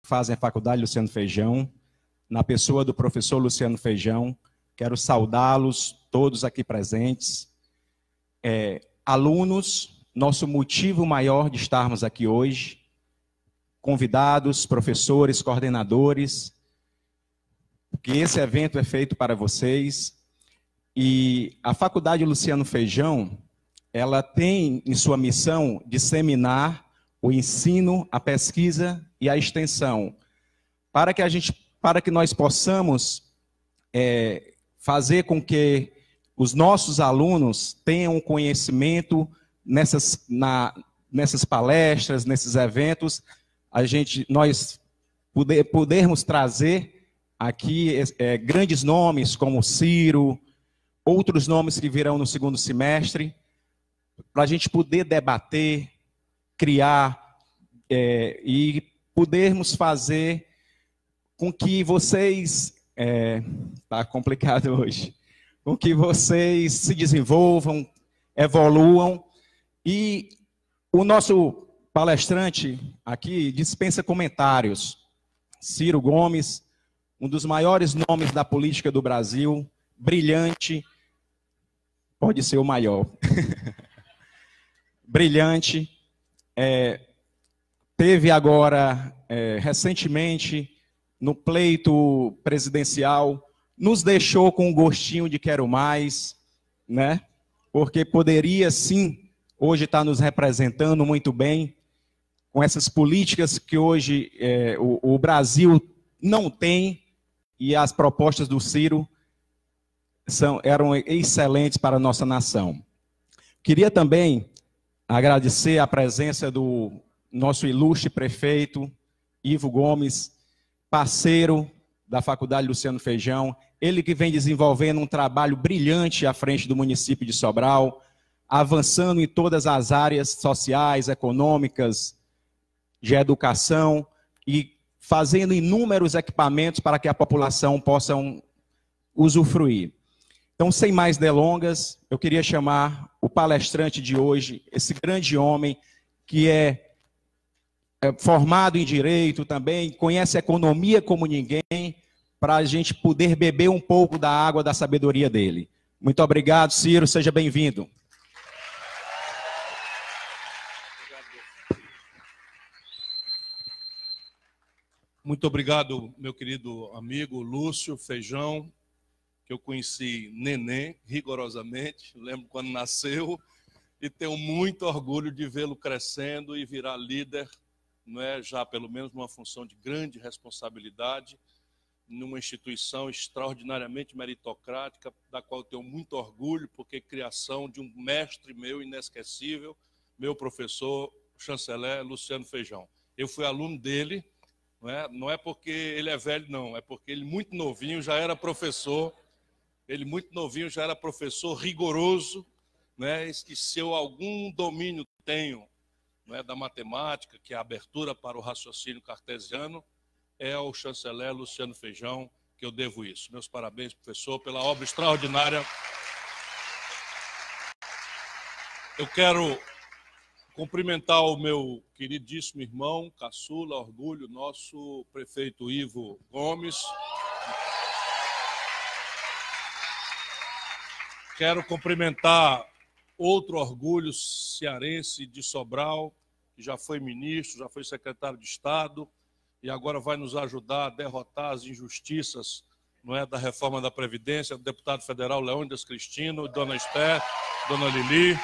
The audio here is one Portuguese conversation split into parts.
fazem a Faculdade Luciano Feijão, na pessoa do professor Luciano Feijão. Quero saudá-los, todos aqui presentes. Alunos, nosso motivo maior de estarmos aqui hoje, convidados, professores, coordenadores, porque esse evento é feito para vocês. E a Faculdade Luciano Feijão, ela tem em sua missão disseminar o ensino, a pesquisa e a extensão, para que nós possamos fazer com que os nossos alunos tenham conhecimento nessas palestras, nesses eventos, nós podermos trazer aqui grandes nomes como Ciro, outros nomes que virão no segundo semestre, para a gente poder debater, criar e podermos fazer com que vocês... Está complicado hoje. Com que vocês se desenvolvam, evoluam. E o nosso palestrante aqui dispensa comentários. Ciro Gomes, um dos maiores nomes da política do Brasil, brilhante, pode ser o maior. Brilhante. Teve agora, recentemente, no pleito presidencial, nos deixou com um gostinho de quero mais, né? Porque poderia, sim, hoje estar nos representando muito bem, com essas políticas que hoje o Brasil não tem, e as propostas do Ciro eram excelentes para a nossa nação. Queria também agradecer a presença do nosso ilustre prefeito, Ivo Gomes, parceiro da Faculdade Luciano Feijão, ele que vem desenvolvendo um trabalho brilhante à frente do município de Sobral, avançando em todas as áreas sociais, econômicas, de educação e fazendo inúmeros equipamentos para que a população possa usufruir. Então, sem mais delongas, eu queria chamar o palestrante de hoje, esse grande homem que é formado em Direito também, conhece economia como ninguém, para a gente poder beber um pouco da água da sabedoria dele. Muito obrigado, Ciro, seja bem-vindo. Muito obrigado, meu querido amigo Lúcio Feijão, que eu conheci neném, rigorosamente, lembro quando nasceu, e tenho muito orgulho de vê-lo crescendo e virar líder, não é, já pelo menos numa função de grande responsabilidade, numa instituição extraordinariamente meritocrática, da qual tenho muito orgulho, porque criação de um mestre meu inesquecível, meu professor, chanceler Luciano Feijão. Eu fui aluno dele, não é porque ele é velho, não, é porque ele muito novinho já era professor, rigoroso, né? E se eu algum domínio tenho, da matemática, que é a abertura para o raciocínio cartesiano, é ao chanceler Luciano Feijão que eu devo isso. Meus parabéns, professor, pela obra extraordinária. Eu quero cumprimentar o meu queridíssimo irmão, caçula, orgulho, nosso prefeito Ivo Gomes. Quero cumprimentar outro orgulho cearense de Sobral, que já foi ministro, já foi secretário de Estado e agora vai nos ajudar a derrotar as injustiças, da reforma da Previdência, o deputado federal Leônidas Cristino, dona Esther, dona Lili.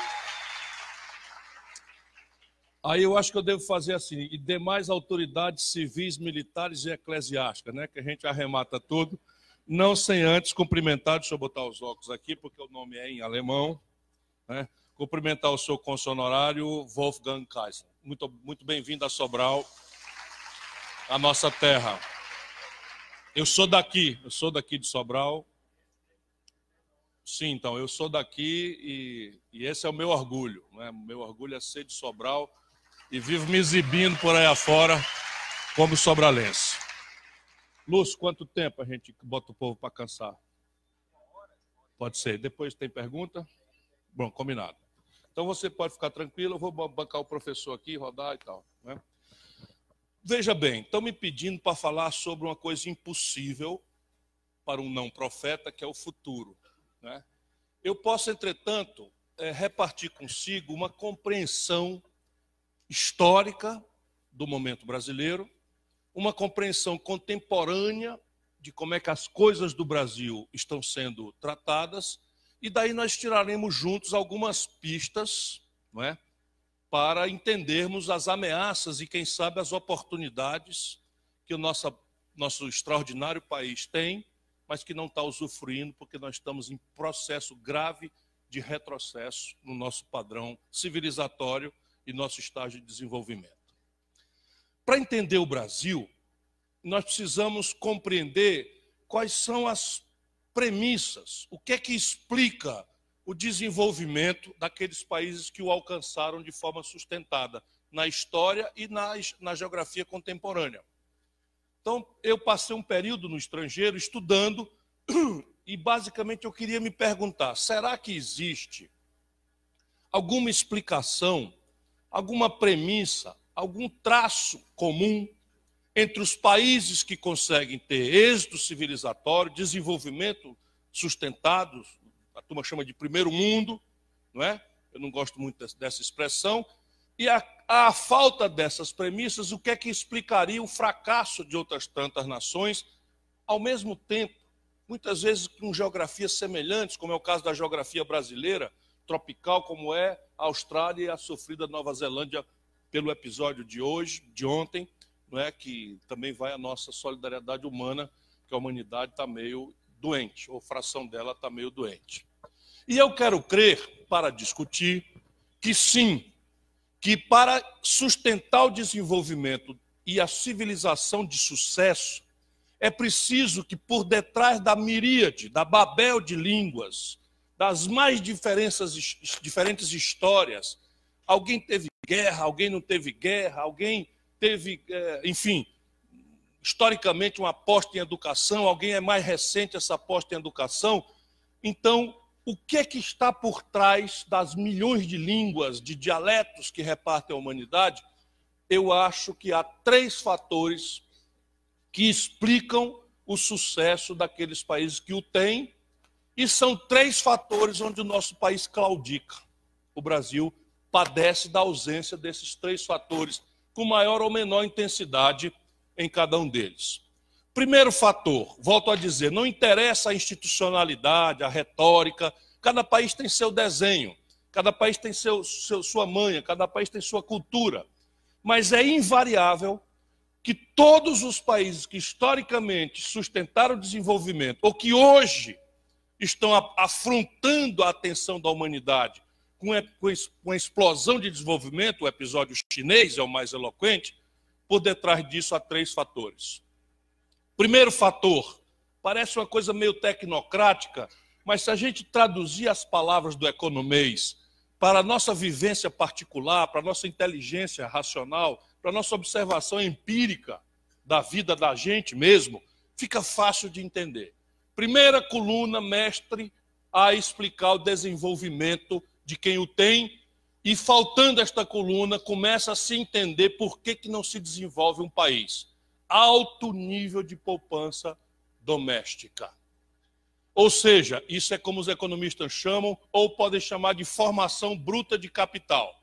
Aí eu acho que eu devo fazer assim, e demais autoridades civis, militares e eclesiásticas, que a gente arremata tudo, não sem antes cumprimentar, deixa eu botar os óculos aqui, porque o nome é em alemão, cumprimentar o seu cônsul honorário, Wolfgang Kaiser. Muito bem-vindo a Sobral, a nossa terra. Eu sou daqui de Sobral. Sim, então, eu sou daqui e esse é o meu orgulho. Meu orgulho é ser de Sobral e vivo me exibindo por aí afora como sobralense. Lúcio, quanto tempo a gente bota o povo para cansar? Pode ser. Depois tem pergunta? Bom, combinado. Então você pode ficar tranquilo, eu vou bancar o professor aqui, rodar e tal. Veja bem, estão me pedindo para falar sobre uma coisa impossível para um não profeta, que é o futuro, né? Eu posso, entretanto, repartir consigo uma compreensão histórica do momento brasileiro, uma compreensão contemporânea de como é que as coisas do Brasil estão sendo tratadas, e daí nós tiraremos juntos algumas pistas, não é, para entendermos as ameaças e, quem sabe, as oportunidades que o nosso extraordinário país tem, mas que não está usufruindo, porque nós estamos em processo grave de retrocesso no nosso padrão civilizatório e nosso estágio de desenvolvimento. Para entender o Brasil, nós precisamos compreender quais são as premissas, o que é que explica o desenvolvimento daqueles países que o alcançaram de forma sustentada na história e na geografia contemporânea. Então, eu passei um período no estrangeiro estudando e, basicamente, eu queria me perguntar, será que existe alguma explicação, alguma premissa, algum traço comum entre os países que conseguem ter êxito civilizatório, desenvolvimento sustentado, a turma chama de primeiro mundo, não é? Eu não gosto muito dessa expressão, e a falta dessas premissas, o que é que explicaria o fracasso de outras tantas nações, ao mesmo tempo, muitas vezes com geografias semelhantes, como é o caso da geografia brasileira, tropical, como é a Austrália e a sofrida Nova Zelândia pelo episódio de hoje, de ontem, não é, que também vai a nossa solidariedade humana, que a humanidade está meio doente, ou fração dela está meio doente. E eu quero crer, para discutir, que sim, que para sustentar o desenvolvimento e a civilização de sucesso, é preciso que por detrás da miríade, da babel de línguas, das mais diferentes histórias, alguém teve guerra, alguém não teve guerra, alguém teve, enfim, historicamente uma aposta em educação, alguém é mais recente essa aposta em educação. Então, o que é que está por trás das milhões de línguas, de dialetos que repartem a humanidade? Eu acho que há 3 fatores que explicam o sucesso daqueles países que o têm, e são 3 fatores onde o nosso país claudica. O Brasil padece da ausência desses 3 fatores, com maior ou menor intensidade em cada um deles. Primeiro fator, volto a dizer, não interessa a institucionalidade, a retórica, cada país tem seu desenho, cada país tem sua manha, cada país tem sua cultura, mas é invariável que todos os países que historicamente sustentaram o desenvolvimento, ou que hoje estão afrontando a atenção da humanidade com a explosão de desenvolvimento, o episódio chinês é o mais eloquente, por detrás disso há 3 fatores. Primeiro fator, parece uma coisa meio tecnocrática, mas se a gente traduzir as palavras do economês para a nossa vivência particular, para a nossa inteligência racional, para a nossa observação empírica da vida da gente mesmo, fica fácil de entender. Primeira coluna, mestre a explicar o desenvolvimento de quem o tem, e faltando esta coluna, começa a se entender por que não se desenvolve um país. Alto nível de poupança doméstica. Ou seja, isso é como os economistas chamam, ou podem chamar de formação bruta de capital.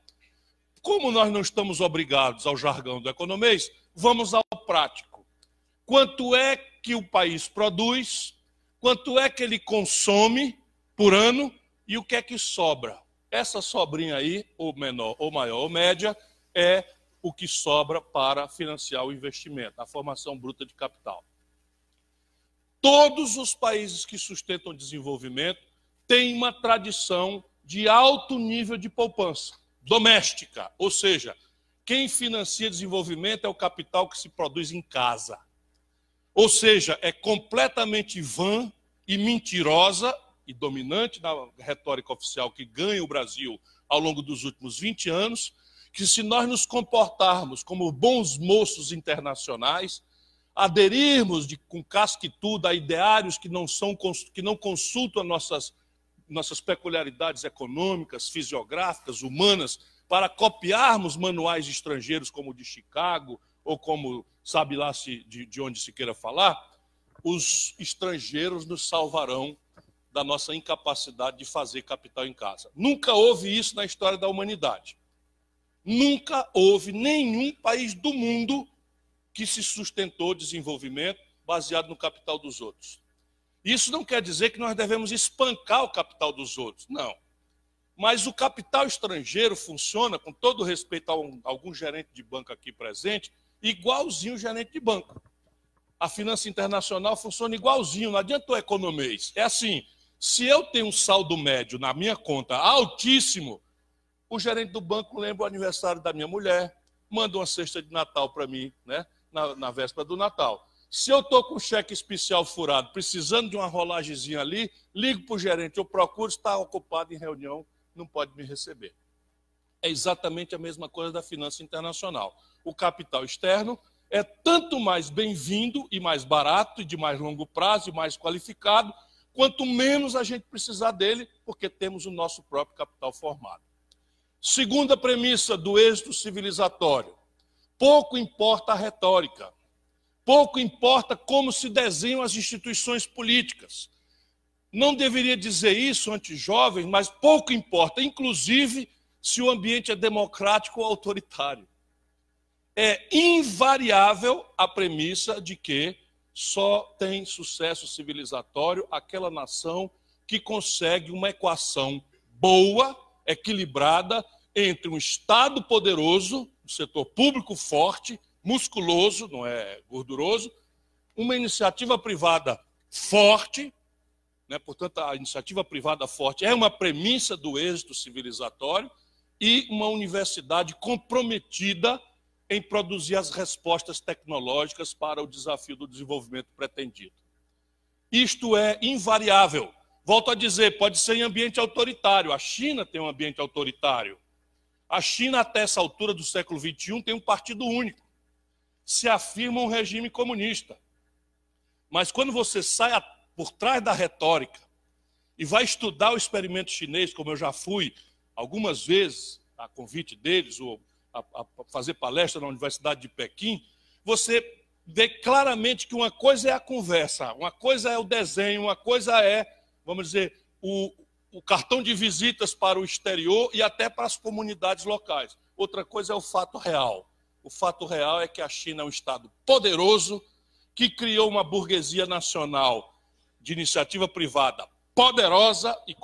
Como nós não estamos obrigados ao jargão do economês, vamos ao prático. Quanto é que o país produz, quanto é que ele consome por ano e o que é que sobra? Essa sobrinha aí, ou menor, ou maior, ou média, é o que sobra para financiar o investimento, a formação bruta de capital. Todos os países que sustentam o desenvolvimento têm uma tradição de alto nível de poupança doméstica, ou seja, quem financia desenvolvimento é o capital que se produz em casa. Ou seja, é completamente vã e mentirosa e dominante na retórica oficial que ganha o Brasil ao longo dos últimos 20 anos, que se nós nos comportarmos como bons moços internacionais, aderirmos com casca e tudo a ideários que não consultam nossas peculiaridades econômicas, fisiográficas, humanas, para copiarmos manuais estrangeiros como o de Chicago ou como sabe lá de onde se queira falar, os estrangeiros nos salvarão da nossa incapacidade de fazer capital em casa. Nunca houve isso na história da humanidade. Nunca houve nenhum país do mundo que se sustentou desenvolvimento baseado no capital dos outros. Isso não quer dizer que nós devemos espancar o capital dos outros, não. Mas o capital estrangeiro funciona, com todo respeito a algum gerente de banco aqui presente, igualzinho o gerente de banco. A finança internacional funciona igualzinho, não adianta o economês. É assim, se eu tenho um saldo médio na minha conta altíssimo, o gerente do banco lembra o aniversário da minha mulher, manda uma cesta de Natal para mim, né, na véspera do Natal. Se eu estou com um cheque especial furado, precisando de uma rolagemzinha ali, ligo para o gerente, eu procuro, está ocupado em reunião, não pode me receber. É exatamente a mesma coisa da finança internacional. O capital externo é tanto mais bem-vindo e mais barato, e de mais longo prazo e mais qualificado, quanto menos a gente precisar dele, porque temos o nosso próprio capital formado. Segunda premissa do êxito civilizatório: pouco importa a retórica, pouco importa como se desenham as instituições políticas. Não deveria dizer isso ante jovens, mas pouco importa, inclusive, se o ambiente é democrático ou autoritário. É invariável a premissa de que só tem sucesso civilizatório aquela nação que consegue uma equação boa, equilibrada, entre um Estado poderoso, um setor público forte, musculoso, não é gorduroso, uma iniciativa privada forte, né? Portanto, a iniciativa privada forte é uma premissa do êxito civilizatório, e uma universidade comprometida em produzir as respostas tecnológicas para o desafio do desenvolvimento pretendido. Isto é invariável. Volto a dizer, pode ser em ambiente autoritário. A China tem um ambiente autoritário. A China, até essa altura do século XXI, tem um partido único. Se afirma um regime comunista. Mas quando você sai por trás da retórica e vai estudar o experimento chinês, como eu já fui algumas vezes, a convite deles, ou a fazer palestra na Universidade de Pequim, você vê claramente que uma coisa é a conversa, uma coisa é o desenho, uma coisa é, vamos dizer, o cartão de visitas para o exterior e até para as comunidades locais. Outra coisa é o fato real. O fato real é que a China é um Estado poderoso que criou uma burguesia nacional de iniciativa privada poderosa e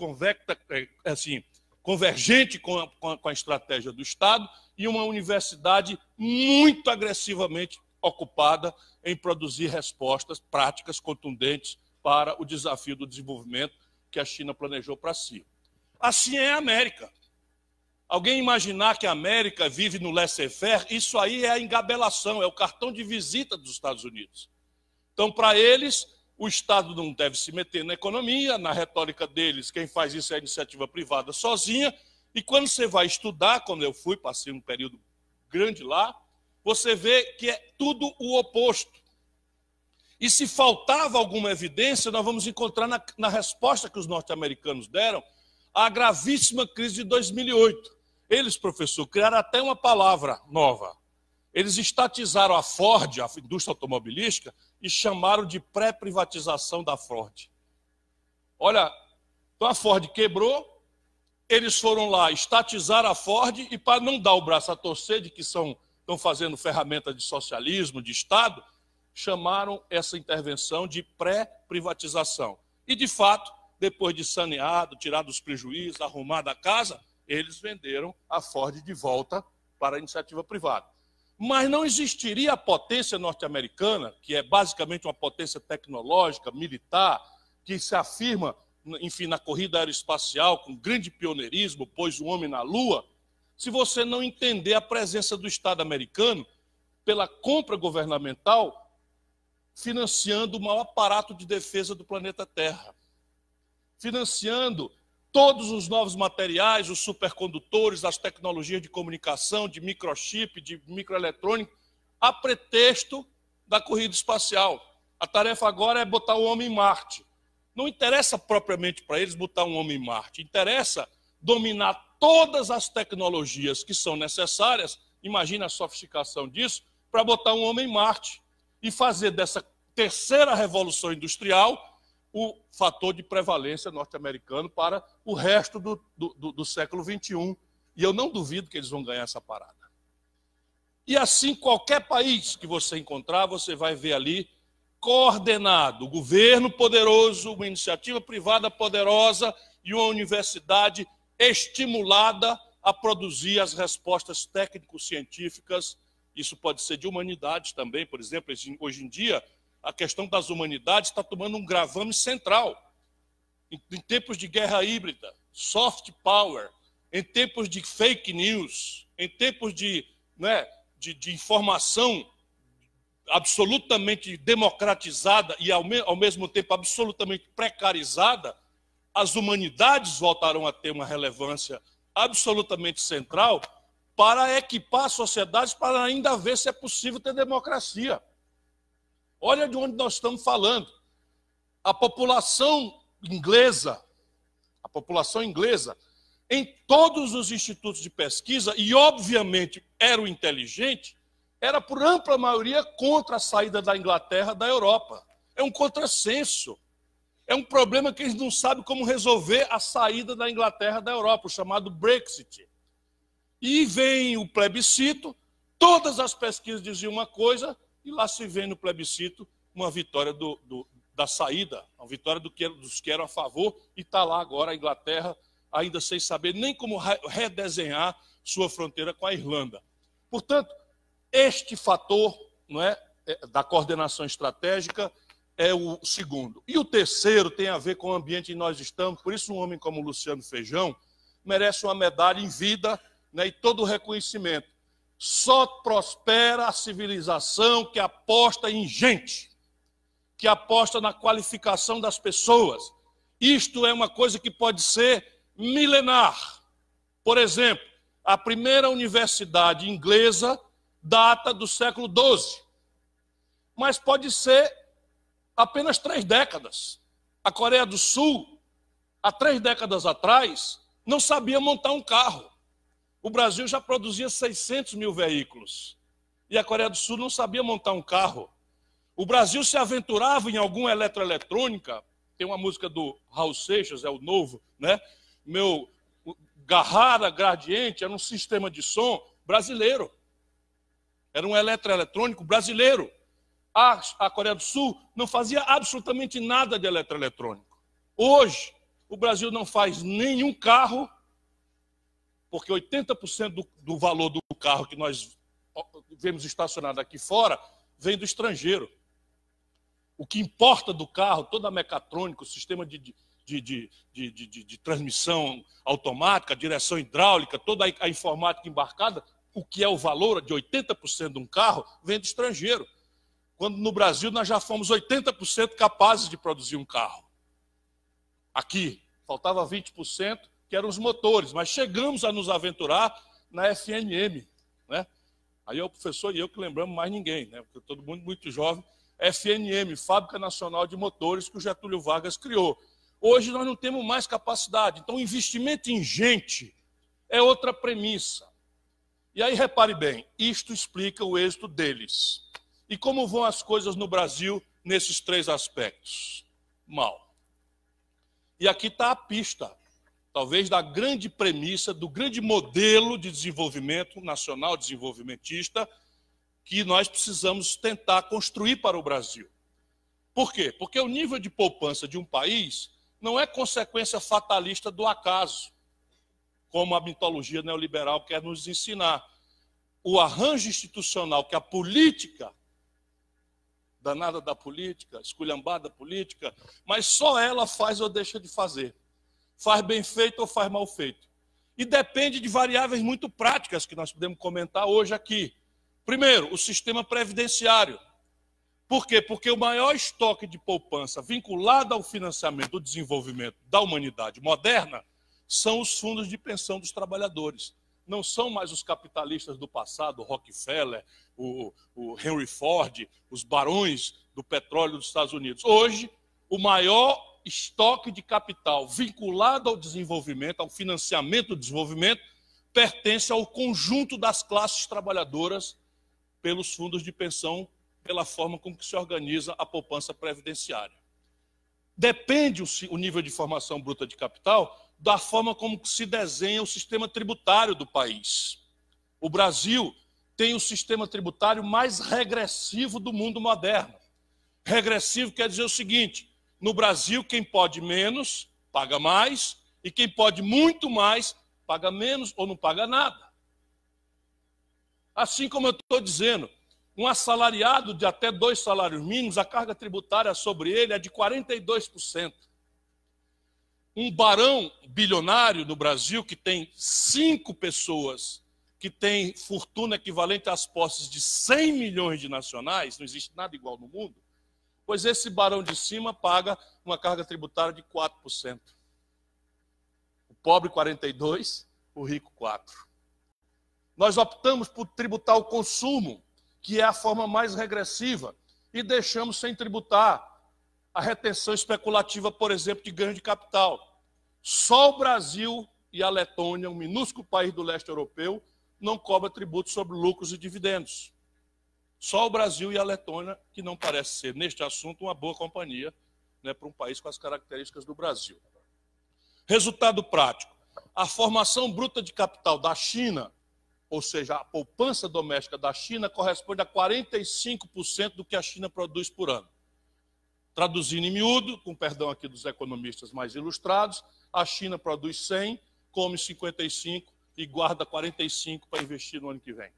convergente com a estratégia do Estado, e uma universidade muito agressivamente ocupada em produzir respostas práticas, contundentes para o desafio do desenvolvimento que a China planejou para si. Assim é a América. Alguém imaginar que a América vive no laissez-faire, isso aí é a engabelação, é o cartão de visita dos Estados Unidos. Então, para eles, o Estado não deve se meter na economia, na retórica deles, quem faz isso é a iniciativa privada sozinha, e quando você vai estudar, como eu fui, passei um período grande lá, você vê que é tudo o oposto. E se faltava alguma evidência, nós vamos encontrar na resposta que os norte-americanos deram à gravíssima crise de 2008. Eles, professor, criaram até uma palavra nova. Eles estatizaram a Ford, a indústria automobilística, e chamaram de pré-privatização da Ford. Olha, então a Ford quebrou, eles foram lá estatizar a Ford e, para não dar o braço a torcer de que estão fazendo ferramenta de socialismo, de Estado, chamaram essa intervenção de pré-privatização. E, de fato, depois de saneado, tirado os prejuízos, arrumado a casa, eles venderam a Ford de volta para a iniciativa privada. Mas não existiria a potência norte-americana, que é basicamente uma potência tecnológica, militar, que se afirma, enfim, na corrida aeroespacial, com grande pioneirismo, pôs o homem na Lua, se você não entender a presença do Estado americano pela compra governamental, financiando o maior aparato de defesa do planeta Terra, financiando todos os novos materiais, os supercondutores, as tecnologias de comunicação, de microchip, de microeletrônica, a pretexto da corrida espacial. A tarefa agora é botar o homem em Marte. Não interessa propriamente para eles botar um homem em Marte, interessa dominar todas as tecnologias que são necessárias, imagina a sofisticação disso, para botar um homem em Marte e fazer dessa terceira revolução industrial o fator de prevalência norte-americano para o resto do século XXI. E eu não duvido que eles vão ganhar essa parada. E assim, qualquer país que você encontrar, você vai ver ali coordenado, o governo poderoso, uma iniciativa privada poderosa e uma universidade estimulada a produzir as respostas técnico-científicas. Isso pode ser de humanidades também, por exemplo, hoje em dia, a questão das humanidades está tomando um gravame central. Em tempos de guerra híbrida, soft power, em tempos de fake news, em tempos de informação absolutamente democratizada e, ao mesmo tempo, absolutamente precarizada, as humanidades voltarão a ter uma relevância absolutamente central para equipar as sociedades para ainda ver se é possível ter democracia. Olha de onde nós estamos falando. A população inglesa, em todos os institutos de pesquisa, e obviamente era o inteligente, era por ampla maioria contra a saída da Inglaterra da Europa. É um contrassenso. É um problema que eles não sabem como resolver a saída da Inglaterra da Europa, o chamado Brexit. E vem o plebiscito, todas as pesquisas diziam uma coisa, e lá se vê no plebiscito uma vitória da saída, uma vitória dos que eram a favor, e está lá agora a Inglaterra, ainda sem saber nem como redesenhar sua fronteira com a Irlanda. Portanto, este fator, não é, da coordenação estratégica é o segundo. E o terceiro tem a ver com o ambiente em que nós estamos, por isso um homem como Luciano Feijão merece uma medalha em vida, né, e todo o reconhecimento. Só prospera a civilização que aposta em gente, que aposta na qualificação das pessoas. Isto é uma coisa que pode ser milenar. Por exemplo, a primeira universidade inglesa data do século XII, mas pode ser apenas 3 décadas. A Coreia do Sul, há 3 décadas atrás, não sabia montar um carro. O Brasil já produzia 600 mil veículos. E a Coreia do Sul não sabia montar um carro. O Brasil se aventurava em alguma eletroeletrônica. Tem uma música do Raul Seixas, é o novo, né? Meu Garrara Gradiente era um sistema de som brasileiro. Era um eletroeletrônico brasileiro. A Coreia do Sul não fazia absolutamente nada de eletroeletrônico. Hoje, o Brasil não faz nenhum carro, porque 80% do valor do carro que nós vemos estacionado aqui fora vem do estrangeiro. O que importa do carro, toda a mecatrônica, o sistema de transmissão automática, direção hidráulica, toda a informática embarcada, o que é o valor de 80% de um carro, vem do estrangeiro. Quando no Brasil nós já fomos 80% capazes de produzir um carro. Aqui, faltava 20%, que eram os motores, mas chegamos a nos aventurar na FNM. Né? Aí é o professor e eu que lembramos mais ninguém, né? Porque todo mundo muito jovem. FNM, Fábrica Nacional de Motores, que o Getúlio Vargas criou. Hoje nós não temos mais capacidade. Então, o investimento em gente é outra premissa. E aí, repare bem, isto explica o êxito deles. E como vão as coisas no Brasil nesses 3 aspectos? Mal. E aqui está a pista, talvez da grande premissa, do grande modelo de desenvolvimento nacional, desenvolvimentista, que nós precisamos tentar construir para o Brasil. Por quê? Porque o nível de poupança de um país não é consequência fatalista do acaso, como a mitologia neoliberal quer nos ensinar. O arranjo institucional que a política, danada da política, esculhambada política, mas só ela faz ou deixa de fazer. Faz bem feito ou faz mal feito. E depende de variáveis muito práticas que nós podemos comentar hoje aqui. Primeiro, o sistema previdenciário. Por quê? Porque o maior estoque de poupança vinculado ao financiamento do desenvolvimento da humanidade moderna são os fundos de pensão dos trabalhadores. Não são mais os capitalistas do passado, o Rockefeller, o Henry Ford, os barões do petróleo dos Estados Unidos. Hoje, o maior estoque de capital vinculado ao desenvolvimento, ao financiamento do desenvolvimento, pertence ao conjunto das classes trabalhadoras pelos fundos de pensão, pela forma como que se organiza a poupança previdenciária. Depende o nível de formação bruta de capital da forma como que se desenha o sistema tributário do país. O Brasil tem o sistema tributário mais regressivo do mundo moderno. Regressivo quer dizer o seguinte: no Brasil, quem pode menos, paga mais, e quem pode muito mais, paga menos ou não paga nada. Assim como eu estou dizendo, um assalariado de até 2 salários mínimos, a carga tributária sobre ele é de 42%. Um barão bilionário no Brasil, que tem 5 pessoas, que tem fortuna equivalente às posses de 100 milhões de nacionais, não existe nada igual no mundo, pois esse barão de cima paga uma carga tributária de 4%. O pobre 42%, o rico 4%. Nós optamos por tributar o consumo, que é a forma mais regressiva, e deixamos sem tributar a retenção especulativa, por exemplo, de ganho de capital. Só o Brasil e a Letônia, um minúsculo país do leste europeu, não cobra tributo sobre lucros e dividendos. Só o Brasil e a Letônia, que não parece ser, neste assunto, uma boa companhia, né, para um país com as características do Brasil. Resultado prático: a formação bruta de capital da China, ou seja, a poupança doméstica da China, corresponde a 45% do que a China produz por ano. Traduzindo em miúdo, com perdão aqui dos economistas mais ilustrados, a China produz 100, come 55 e guarda 45 para investir no ano que vem.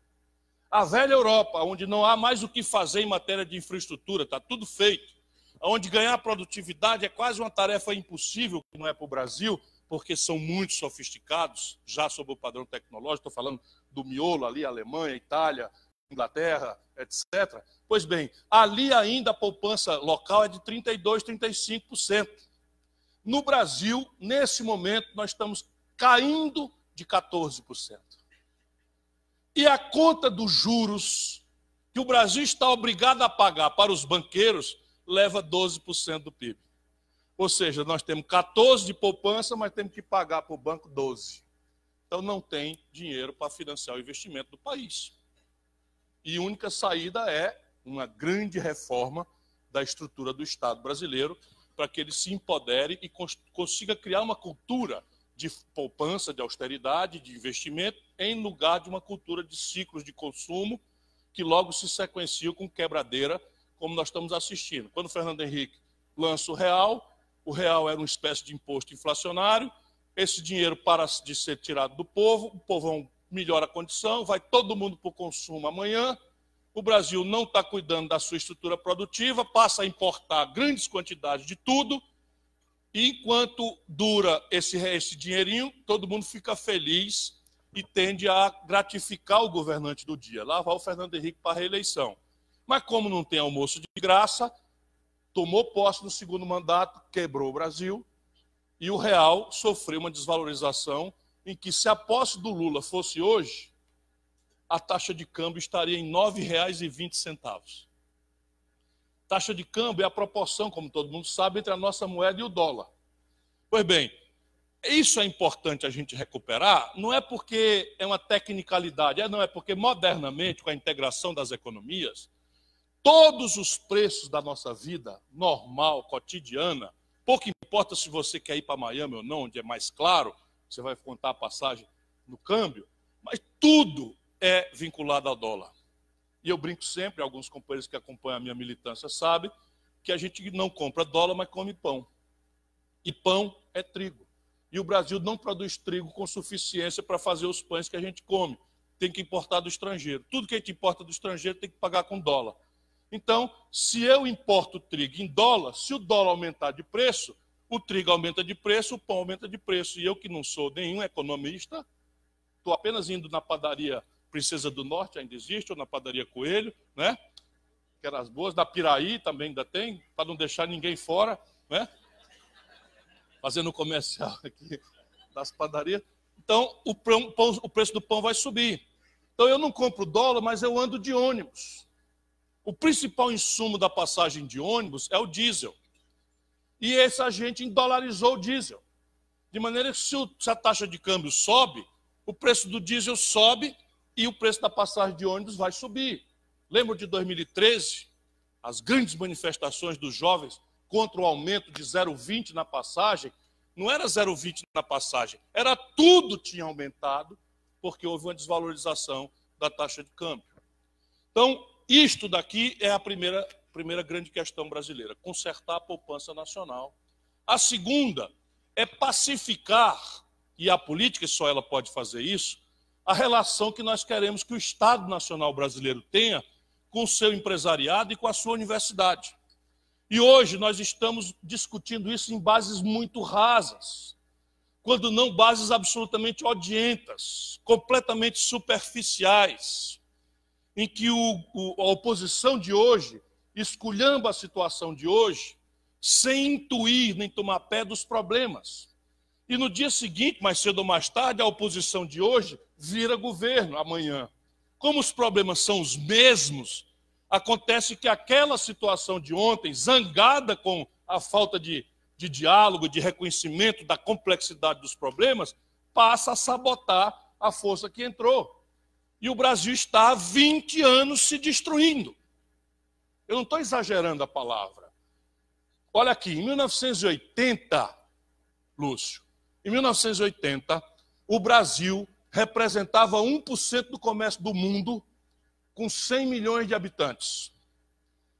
A velha Europa, onde não há mais o que fazer em matéria de infraestrutura, está tudo feito, onde ganhar produtividade é quase uma tarefa impossível, que não é para o Brasil, porque são muito sofisticados, já sob o padrão tecnológico, estou falando do miolo ali, Alemanha, Itália, Inglaterra, etc. Pois bem, ali ainda a poupança local é de 32%, 35%. No Brasil, nesse momento, nós estamos caindo de 14%. E a conta dos juros que o Brasil está obrigado a pagar para os banqueiros leva 12% do PIB. Ou seja, nós temos 14 de poupança, mas temos que pagar para o banco 12. Então não tem dinheiro para financiar o investimento do país. E a única saída é uma grande reforma da estrutura do Estado brasileiro para que ele se empodere e consiga criar uma cultura de poupança, de austeridade, de investimento, em lugar de uma cultura de ciclos de consumo que logo se sequenciam com quebradeira, como nós estamos assistindo. Quando o Fernando Henrique lança o real era uma espécie de imposto inflacionário, esse dinheiro para de ser tirado do povo, o povão melhora a condição, vai todo mundo para o consumo amanhã, o Brasil não está cuidando da sua estrutura produtiva, passa a importar grandes quantidades de tudo, e enquanto dura esse dinheirinho, todo mundo fica feliz e tende a gratificar o governante do dia. Lá vai o Fernando Henrique para a reeleição. Mas como não tem almoço de graça, tomou posse no segundo mandato, quebrou o Brasil, e o real sofreu uma desvalorização em que, se a posse do Lula fosse hoje, a taxa de câmbio estaria em R$ 9,20. Taxa de câmbio é a proporção, como todo mundo sabe, entre a nossa moeda e o dólar. Pois bem, isso é importante a gente recuperar, não é porque é uma tecnicalidade, não é porque modernamente, com a integração das economias, todos os preços da nossa vida normal, cotidiana, pouco importa se você quer ir para Miami ou não, onde é mais claro, você vai contar a passagem no câmbio, mas tudo é vinculado ao dólar. E eu brinco sempre, alguns companheiros que acompanham a minha militância sabem, que a gente não compra dólar, mas come pão. E pão é trigo. E o Brasil não produz trigo com suficiência para fazer os pães que a gente come. Tem que importar do estrangeiro. Tudo que a gente importa do estrangeiro tem que pagar com dólar. Então, se eu importo trigo em dólar, se o dólar aumentar de preço, o trigo aumenta de preço, o pão aumenta de preço. E eu, que não sou nenhum economista, estou apenas indo na padaria Princesa do Norte, ainda existe, ou na padaria Coelho, né? Que eram as boas, da Piraí também ainda tem, para não deixar ninguém fora, né? Fazendo comercial aqui das padarias. Então, o preço do pão vai subir. Então, eu não compro dólar, mas eu ando de ônibus. O principal insumo da passagem de ônibus é o diesel. E essa gente endolarizou o diesel. De maneira que, se a taxa de câmbio sobe, o preço do diesel sobe e o preço da passagem de ônibus vai subir. Lembro de 2013, as grandes manifestações dos jovens contra o aumento de 0,20 na passagem. Não era 0,20 na passagem, era tudo tinha aumentado, porque houve uma desvalorização da taxa de câmbio. Então, isto daqui é a primeira grande questão brasileira, consertar a poupança nacional. A segunda é pacificar, e a política só ela pode fazer isso, a relação que nós queremos que o Estado Nacional Brasileiro tenha com o seu empresariado e com a sua universidade. E hoje nós estamos discutindo isso em bases muito rasas, quando não bases absolutamente odientas, completamente superficiais, em que a oposição de hoje esculhamba a situação de hoje sem intuir nem tomar pé dos problemas. E no dia seguinte, mais cedo ou mais tarde, a oposição de hoje vira governo amanhã. Como os problemas são os mesmos, acontece que aquela situação de ontem, zangada com a falta de diálogo, de reconhecimento da complexidade dos problemas, passa a sabotar a força que entrou. E o Brasil está há 20 anos se destruindo. Eu não estou exagerando a palavra. Olha aqui, em 1980, Lúcio, em 1980, o Brasil representava 1% do comércio do mundo, com 100 milhões de habitantes.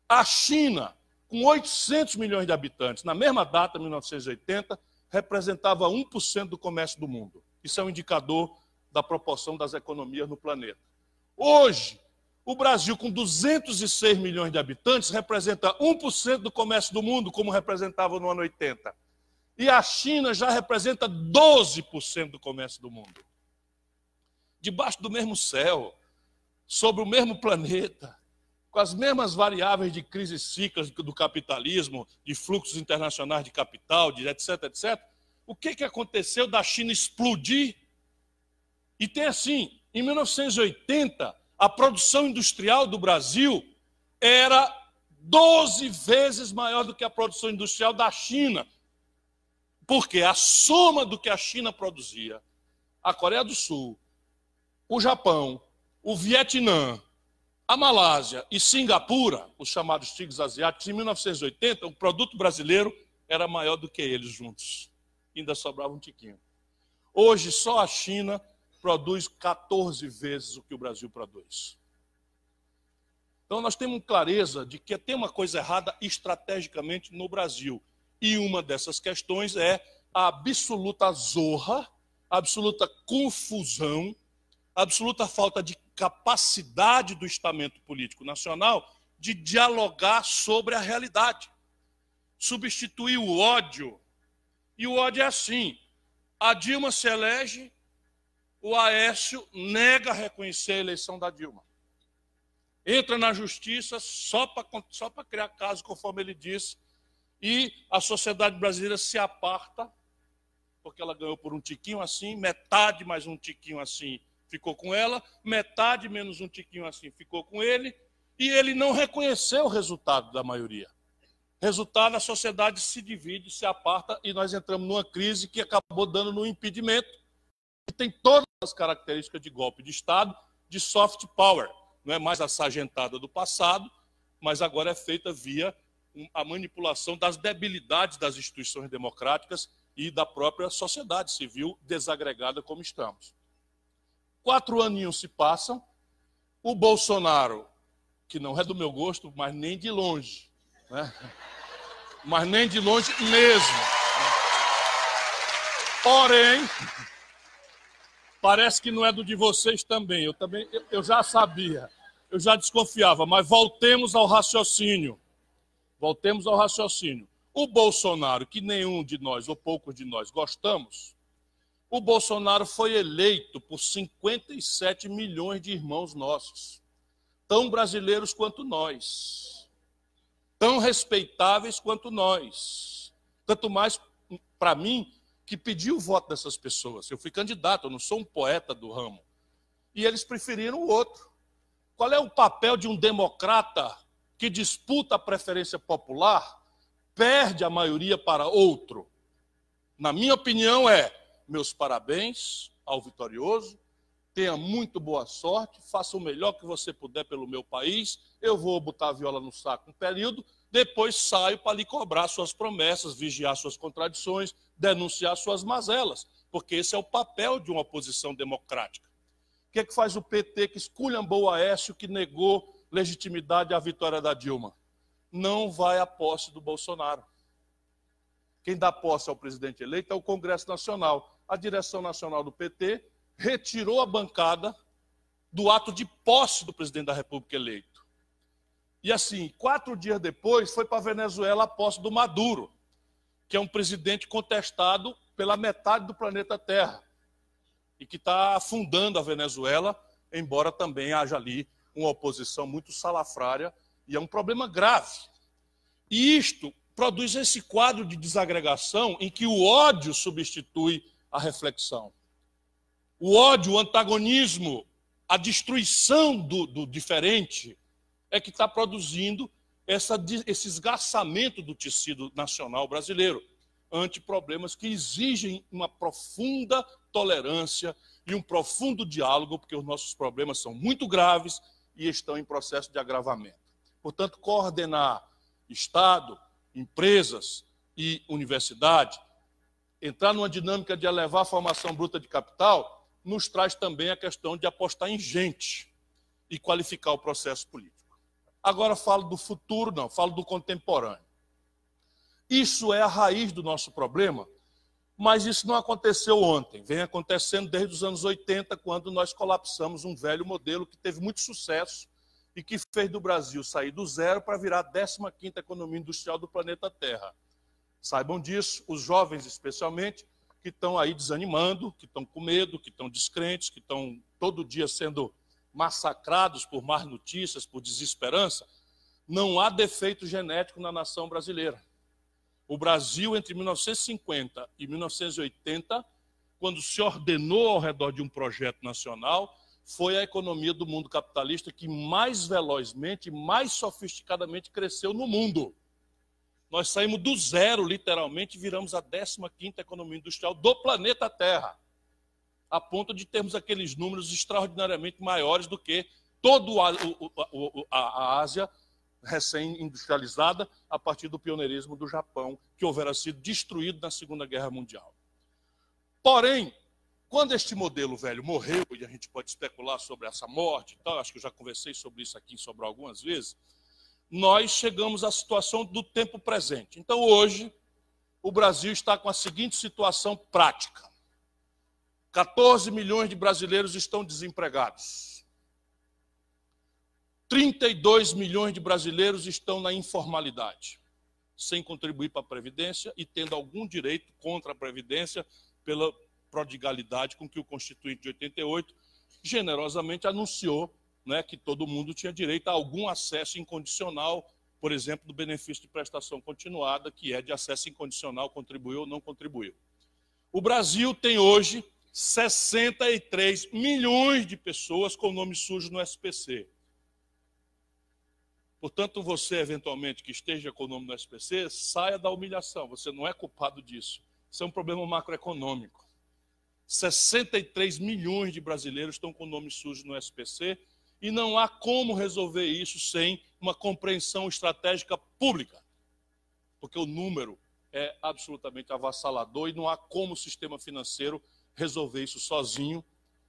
A China, com 800 milhões de habitantes, na mesma data, 1980, representava 1% do comércio do mundo. Isso é um indicador da proporção das economias no planeta. Hoje, o Brasil, com 206 milhões de habitantes, representa 1% do comércio do mundo, como representava no ano 80. E a China já representa 12% do comércio do mundo. Debaixo do mesmo céu, sobre o mesmo planeta, com as mesmas variáveis de crises cíclicas do capitalismo, de fluxos internacionais de capital, de etc, etc. O que aconteceu da China explodir? E tem assim, em 1980, a produção industrial do Brasil era 12 vezes maior do que a produção industrial da China. Porque a soma do que a China produzia, a Coreia do Sul, o Japão, o Vietnã, a Malásia e Singapura, os chamados tigres asiáticos, em 1980, o produto brasileiro era maior do que eles juntos. Ainda sobrava um tiquinho. Hoje, só a China produz 14 vezes o que o Brasil produz. Então, nós temos clareza de que tem uma coisa errada estrategicamente no Brasil. E uma dessas questões é a absoluta zorra, a absoluta confusão, a absoluta falta de capacidade do estamento político nacional de dialogar sobre a realidade. Substituir o ódio. E o ódio é assim: a Dilma se elege, o Aécio nega reconhecer a eleição da Dilma. Entra na justiça só para criar caso, conforme ele disse, e a sociedade brasileira se aparta, porque ela ganhou por um tiquinho assim, metade mais um tiquinho assim ficou com ela, metade menos um tiquinho assim ficou com ele, e ele não reconheceu o resultado da maioria. Resultado, a sociedade se divide, se aparta, e nós entramos numa crise que acabou dando no impedimento, que tem todas as características de golpe de Estado, de soft power. Não é mais a sargentada do passado, mas agora é feita via a manipulação das debilidades das instituições democráticas e da própria sociedade civil desagregada como estamos. 4 aninhos se passam, o Bolsonaro, que não é do meu gosto, mas nem de longe, né? Mas nem de longe mesmo. Porém, parece que não é do de vocês também. Eu já sabia, eu já desconfiava, mas voltemos ao raciocínio. Voltemos ao raciocínio. O Bolsonaro, que nenhum de nós, ou poucos de nós, gostamos, o Bolsonaro foi eleito por 57 milhões de irmãos nossos, tão brasileiros quanto nós, tão respeitáveis quanto nós. Tanto mais para mim, que pedi o voto dessas pessoas. Eu fui candidato, eu não sou um poeta do ramo. E eles preferiram o outro. Qual é o papel de um democrata que disputa a preferência popular, perde a maioria para outro? Na minha opinião, meus parabéns ao vitorioso, tenha muito boa sorte, faça o melhor que você puder pelo meu país, eu vou botar a viola no saco um período, depois saio para lhe cobrar suas promessas, vigiar suas contradições, denunciar suas mazelas, porque esse é o papel de uma oposição democrática. O que é que faz o PT que esculhambou o Aécio, que negou legitimidade à vitória da Dilma? Não vai à posse do Bolsonaro. Quem dá posse ao presidente eleito é o Congresso Nacional. A direção nacional do PT retirou a bancada do ato de posse do presidente da República eleito. E assim, 4 dias depois, foi para a Venezuela a posse do Maduro, que é um presidente contestado pela metade do planeta Terra e que está afundando a Venezuela, embora também haja ali uma oposição muito salafrária, e é um problema grave. E isto produz esse quadro de desagregação em que o ódio substitui a reflexão. O ódio, o antagonismo, a destruição do diferente é que está produzindo esse esgarçamento do tecido nacional brasileiro ante problemas que exigem uma profunda tolerância e um profundo diálogo, porque os nossos problemas são muito graves e estão em processo de agravamento. Portanto, coordenar Estado, empresas e universidade, entrar numa dinâmica de elevar a formação bruta de capital, nos traz também a questão de apostar em gente e qualificar o processo político. Agora falo do futuro, não, falo do contemporâneo. Isso é a raiz do nosso problema, mas isso não aconteceu ontem, vem acontecendo desde os anos 80, quando nós colapsamos um velho modelo que teve muito sucesso e que fez do Brasil sair do zero para virar a 15ª economia industrial do planeta Terra. Saibam disso, os jovens especialmente, que estão aí desanimando, que estão com medo, que estão descrentes, que estão todo dia sendo massacrados por más notícias, por desesperança. Não há defeito genético na nação brasileira. O Brasil, entre 1950 e 1980, quando se ordenou ao redor de um projeto nacional, foi a economia do mundo capitalista que mais velozmente, mais sofisticadamente cresceu no mundo. Nós saímos do zero, literalmente, e viramos a 15ª economia industrial do planeta Terra, a ponto de termos aqueles números extraordinariamente maiores do que toda a Ásia recém-industrializada a partir do pioneirismo do Japão, que houvera sido destruído na Segunda Guerra Mundial. Porém, quando este modelo velho morreu, e a gente pode especular sobre essa morte e tal, acho que eu já conversei sobre isso aqui em Sobral algumas vezes, nós chegamos à situação do tempo presente. Então, hoje, o Brasil está com a seguinte situação prática. 14 milhões de brasileiros estão desempregados. 32 milhões de brasileiros estão na informalidade, sem contribuir para a Previdência e tendo algum direito contra a Previdência pela prodigalidade com que o Constituinte de 88 generosamente anunciou, né, que todo mundo tinha direito a algum acesso incondicional, por exemplo, do benefício de prestação continuada, que é de acesso incondicional, contribuiu ou não contribuiu. O Brasil tem hoje 63 milhões de pessoas com nome sujo no SPC. Portanto, você, eventualmente, que esteja com o nome no SPC, saia da humilhação, você não é culpado disso. Isso é um problema macroeconômico. 63 milhões de brasileiros estão com o nome sujo no SPC, e não há como resolver isso sem uma compreensão estratégica pública, porque o número é absolutamente avassalador e não há como o sistema financeiro resolver isso sozinho,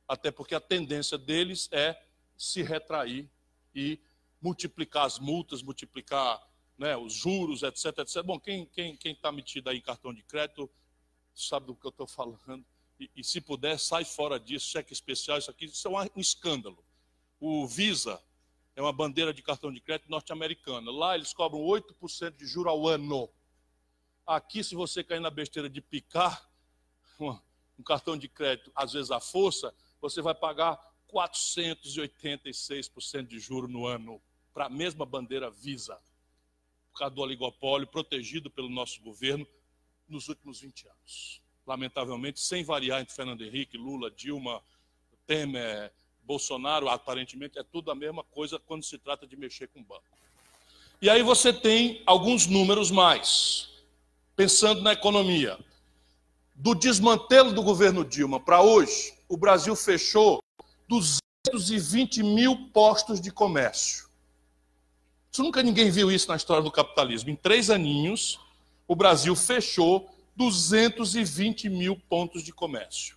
até porque a tendência deles é se retrair e multiplicar as multas, multiplicar, né, os juros, etc, etc. Bom, quem está metido aí em cartão de crédito sabe do que eu estou falando, e se puder, sai fora disso, cheque especial, isso é um escândalo. O Visa é uma bandeira de cartão de crédito norte-americana. Lá eles cobram 8% de juro ao ano. Aqui, se você cair na besteira de picar um cartão de crédito, às vezes à força, você vai pagar 486% de juro no ano para a mesma bandeira Visa, por causa do oligopólio protegido pelo nosso governo nos últimos 20 anos. Lamentavelmente, sem variar entre Fernando Henrique, Lula, Dilma, Temer, Bolsonaro, aparentemente é tudo a mesma coisa quando se trata de mexer com o banco. E aí você tem alguns números mais. Pensando na economia. Do desmantelo do governo Dilma para hoje, o Brasil fechou 220 mil postos de comércio. Nunca ninguém viu isso na história do capitalismo. Em 3 aninhos, o Brasil fechou 220 mil pontos de comércio.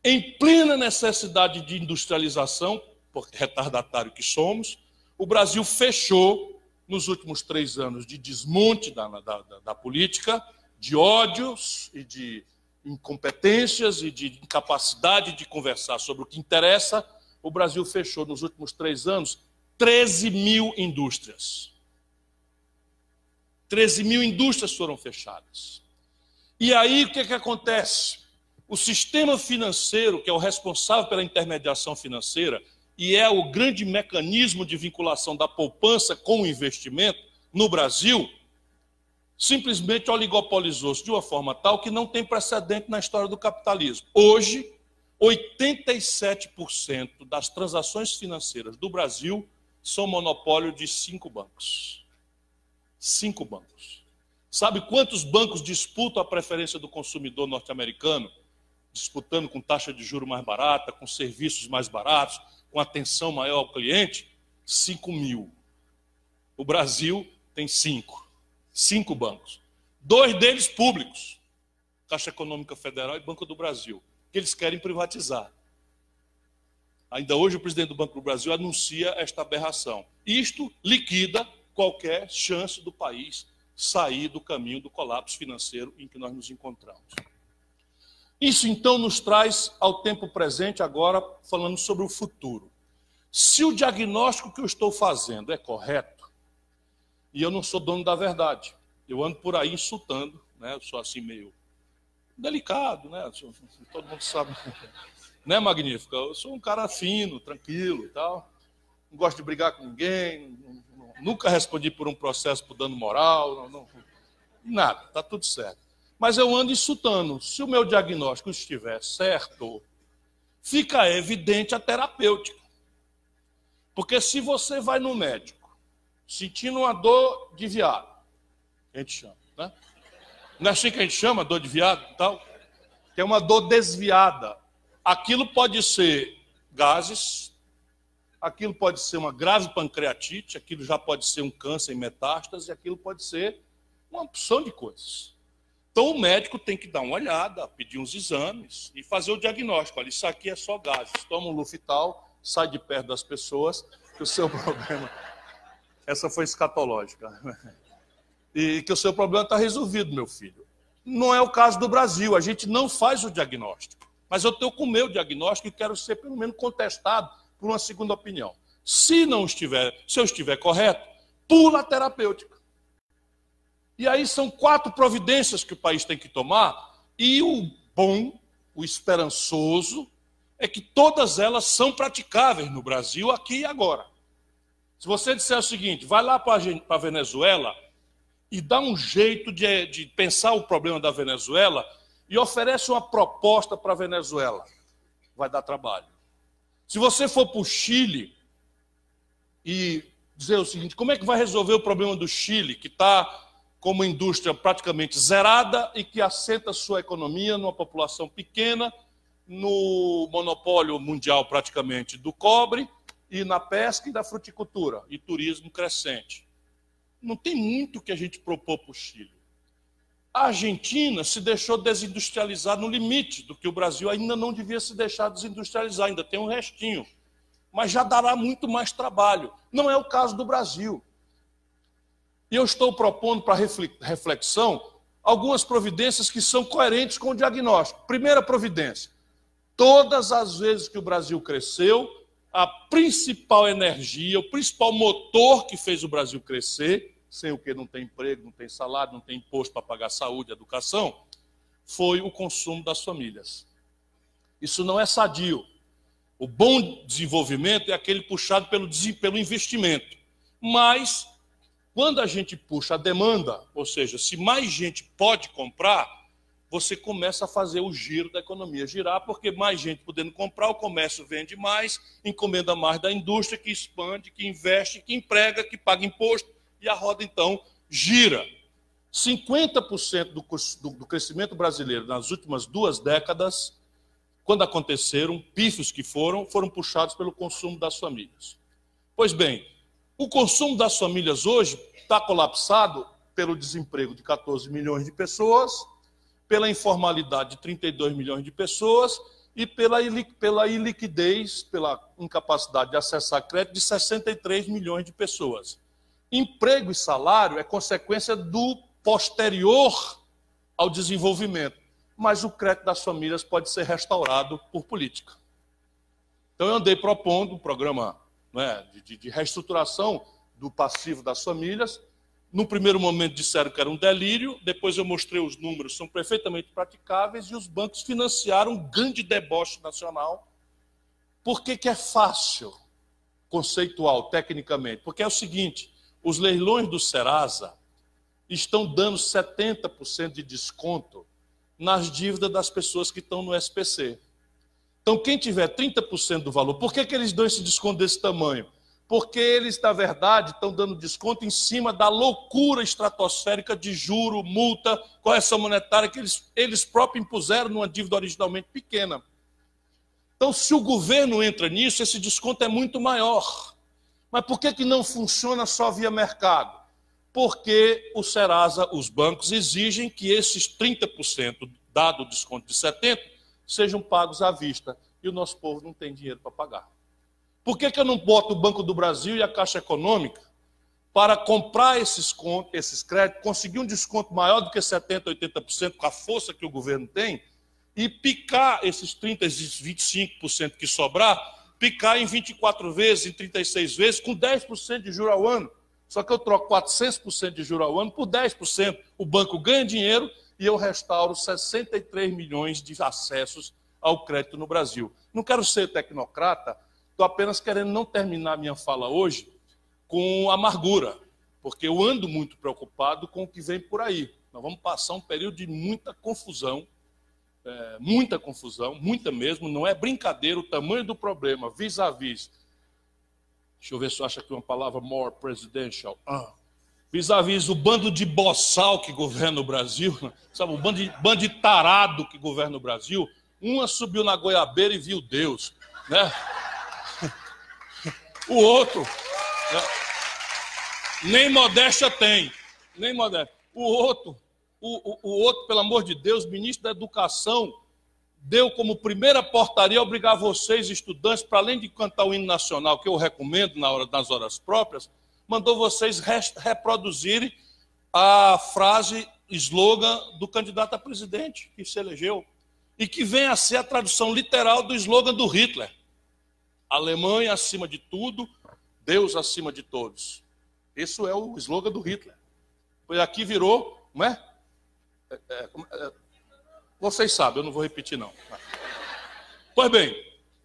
Em plena necessidade de industrialização, por retardatário que somos, o Brasil fechou, nos últimos 3 anos de desmonte da política, de ódios e de incompetências e de incapacidade de conversar sobre o que interessa, o Brasil fechou, nos últimos 3 anos, 13 mil indústrias. 13 mil indústrias foram fechadas. E aí, o que acontece? O sistema financeiro, que é o responsável pela intermediação financeira e é o grande mecanismo de vinculação da poupança com o investimento no Brasil, simplesmente oligopolizou-se de uma forma tal que não tem precedente na história do capitalismo. Hoje, 87% das transações financeiras do Brasil são monopólio de 5 bancos. 5 bancos. Sabe quantos bancos disputam a preferência do consumidor norte-americano? Disputando com taxa de juros mais barata, com serviços mais baratos, com atenção maior ao cliente? 5 mil. O Brasil tem 5. 5 bancos. 2 deles públicos. Caixa Econômica Federal e Banco do Brasil. Que eles querem privatizar. Ainda hoje o presidente do Banco do Brasil anuncia esta aberração. Isto liquida qualquer chance do país sair do caminho do colapso financeiro em que nós nos encontramos. Isso, então, nos traz ao tempo presente, agora falando sobre o futuro. Se o diagnóstico que eu estou fazendo é correto, e eu não sou dono da verdade, eu ando por aí insultando, né? Eu sou assim meio delicado, né? Todo mundo sabe... Né, Magnífica? Eu sou um cara fino, tranquilo e tal. Não gosto de brigar com ninguém. Nunca respondi por um processo por dano moral. Nada, está tudo certo. Mas eu ando insultando. Se o meu diagnóstico estiver certo, fica evidente a terapêutica. Porque se você vai no médico, sentindo uma dor de viado, que a gente chama, né? Não é assim que a gente chama, dor de viado e tal? Que é uma dor desviada. Aquilo pode ser gases, aquilo pode ser uma grave pancreatite, aquilo já pode ser um câncer em metástase, aquilo pode ser uma opção de coisas. Então o médico tem que dar uma olhada, pedir uns exames e fazer o diagnóstico. Olha, isso aqui é só gases. Toma um Lufital, sai de perto das pessoas, que o seu problema... Essa foi escatológica. E que o seu problema está resolvido, meu filho. Não é o caso do Brasil, a gente não faz o diagnóstico. Mas eu estou com o meu diagnóstico e quero ser, pelo menos, contestado por uma segunda opinião. Se eu estiver correto, pula a terapêutica. E aí são 4 providências que o país tem que tomar, e o bom, o esperançoso, é que todas elas são praticáveis no Brasil, aqui e agora. Se você disser o seguinte, vai lá para a Venezuela e dá um jeito de pensar o problema da Venezuela e oferece uma proposta para a Venezuela, vai dar trabalho. Se você for para o Chile e dizer o seguinte, como é que vai resolver o problema do Chile, que está com uma indústria praticamente zerada e que assenta sua economia numa população pequena, no monopólio mundial praticamente do cobre, e na pesca e da fruticultura, e turismo crescente. Não tem muito que a gente propor para o Chile. A Argentina se deixou desindustrializar no limite do que o Brasil ainda não devia se deixar desindustrializar, ainda tem um restinho. Mas já dará muito mais trabalho. Não é o caso do Brasil. E eu estou propondo para reflexão algumas providências que são coerentes com o diagnóstico. Primeira providência. Todas as vezes que o Brasil cresceu, a principal energia, o principal motor que fez o Brasil crescer, sem o que não tem emprego, não tem salário, não tem imposto para pagar saúde, educação, foi o consumo das famílias. Isso não é sadio. O bom desenvolvimento é aquele puxado pelo investimento. Mas, quando a gente puxa a demanda, ou seja, se mais gente pode comprar, você começa a fazer o giro da economia girar, porque mais gente podendo comprar, o comércio vende mais, encomenda mais da indústria, que expande, que investe, que emprega, que paga imposto, e a roda, então, gira. 50% do crescimento brasileiro nas últimas 2 décadas quando aconteceram, pífios que foram puxados pelo consumo das famílias. Pois bem, o consumo das famílias hoje está colapsado pelo desemprego de 14 milhões de pessoas, pela informalidade de 32 milhões de pessoas e pela iliquidez, pela incapacidade de acessar crédito de 63 milhões de pessoas. Emprego e salário é consequência do posterior ao desenvolvimento, mas o crédito das famílias pode ser restaurado por política. Então eu andei propondo um programa, né, de reestruturação do passivo das famílias. No primeiro momento disseram que era um delírio, depois eu mostrei os números, são perfeitamente praticáveis, e os bancos financiaram um grande deboche nacional. Por que é fácil, conceitual, tecnicamente? Porque é o seguinte, os leilões do Serasa estão dando 70% de desconto nas dívidas das pessoas que estão no SPC. Então, quem tiver 30% do valor, por que eles dão esse desconto desse tamanho? Porque eles, na verdade, estão dando desconto em cima da loucura estratosférica de juro, multa, correção monetária que eles próprios impuseram numa dívida originalmente pequena. Então, se o governo entra nisso, esse desconto é muito maior. Mas por que não funciona só via mercado? Porque o Serasa, os bancos, exigem que esses 30%, dado o desconto de 70%, sejam pagos à vista. E o nosso povo não tem dinheiro para pagar. Por que eu não boto o Banco do Brasil e a Caixa Econômica para comprar esses créditos, conseguir um desconto maior do que 70%, 80%, com a força que o governo tem, e picar esses 30%, esses 25% que sobrar, picar em 24 vezes, em 36 vezes, com 10% de juros ao ano. Só que eu troco 400% de juros ao ano por 10%. O banco ganha dinheiro e eu restauro 63 milhões de acessos ao crédito no Brasil. Não quero ser tecnocrata, estou apenas querendo não terminar minha fala hoje com amargura, porque eu ando muito preocupado com o que vem por aí. Nós vamos passar um período de muita confusão, muita mesmo, não é brincadeira o tamanho do problema, vis-à-vis. Deixa eu ver se eu acho aqui uma palavra more presidential. Vis-à-vis o bando de boçal que governa o Brasil, sabe, o bando de tarado que governa o Brasil. Uma subiu na goiabeira e viu Deus, né? O outro, né? Nem modéstia tem, nem modéstia. O outro, pelo amor de Deus, ministro da Educação, deu como primeira portaria obrigar vocês, estudantes, para além de cantar o hino nacional, que eu recomendo nas horas próprias, mandou vocês reproduzirem a frase, slogan do candidato a presidente que se elegeu, e que vem a ser a tradução literal do slogan do Hitler. Alemanha acima de tudo, Deus acima de todos. Esse é o slogan do Hitler. Pois aqui virou, não é? Vocês sabem, eu não vou repetir não. Pois bem,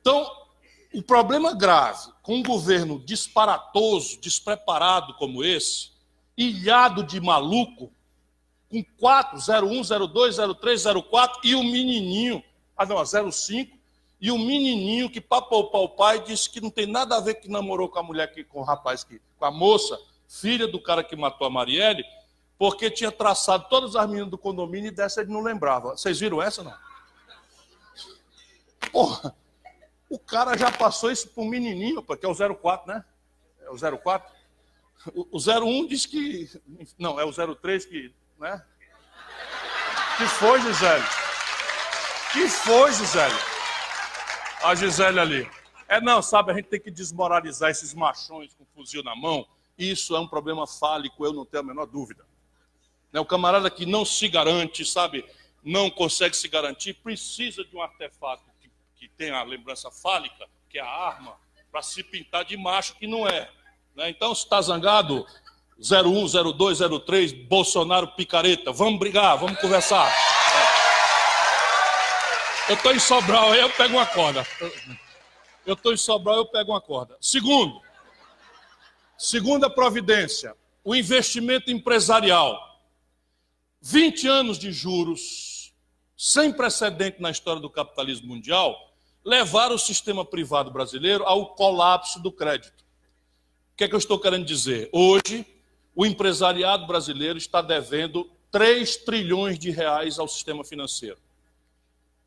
então, o problema grave com um governo disparatoso, despreparado como esse, ilhado de maluco, com 4, 01, 02, 03, 04 e o menininho, 05, e o menininho que para poupar o pai disse que não tem nada a ver que namorou com a mulher, com o rapaz, com a moça, filha do cara que matou a Marielle, porque tinha traçado todas as meninas do condomínio e dessa ele não lembrava. Vocês viram essa, não? Porra, o cara já passou isso para um menininho, porque é o 04, né? É o 04. O 01 diz que... Não, é o 03 que... né? Que foi, Gisele? Que foi, Gisele? A Gisele ali. Não, sabe, a gente tem que desmoralizar esses machões com fuzil na mão. Isso é um problema fálico, eu não tenho a menor dúvida. O camarada que não se garante, sabe, não consegue se garantir, precisa de um artefato que tenha a lembrança fálica, que é a arma, para se pintar de macho, que não é. Então, se está zangado, 01, 02, 03, Bolsonaro picareta, vamos brigar, vamos conversar. Eu estou em Sobral, aí eu pego uma corda. Eu estou em Sobral, eu pego uma corda. Segunda providência, o investimento empresarial. 20 anos de juros, sem precedente na história do capitalismo mundial, levaram o sistema privado brasileiro ao colapso do crédito. O que é que eu estou querendo dizer? Hoje, o empresariado brasileiro está devendo 3 trilhões de reais ao sistema financeiro.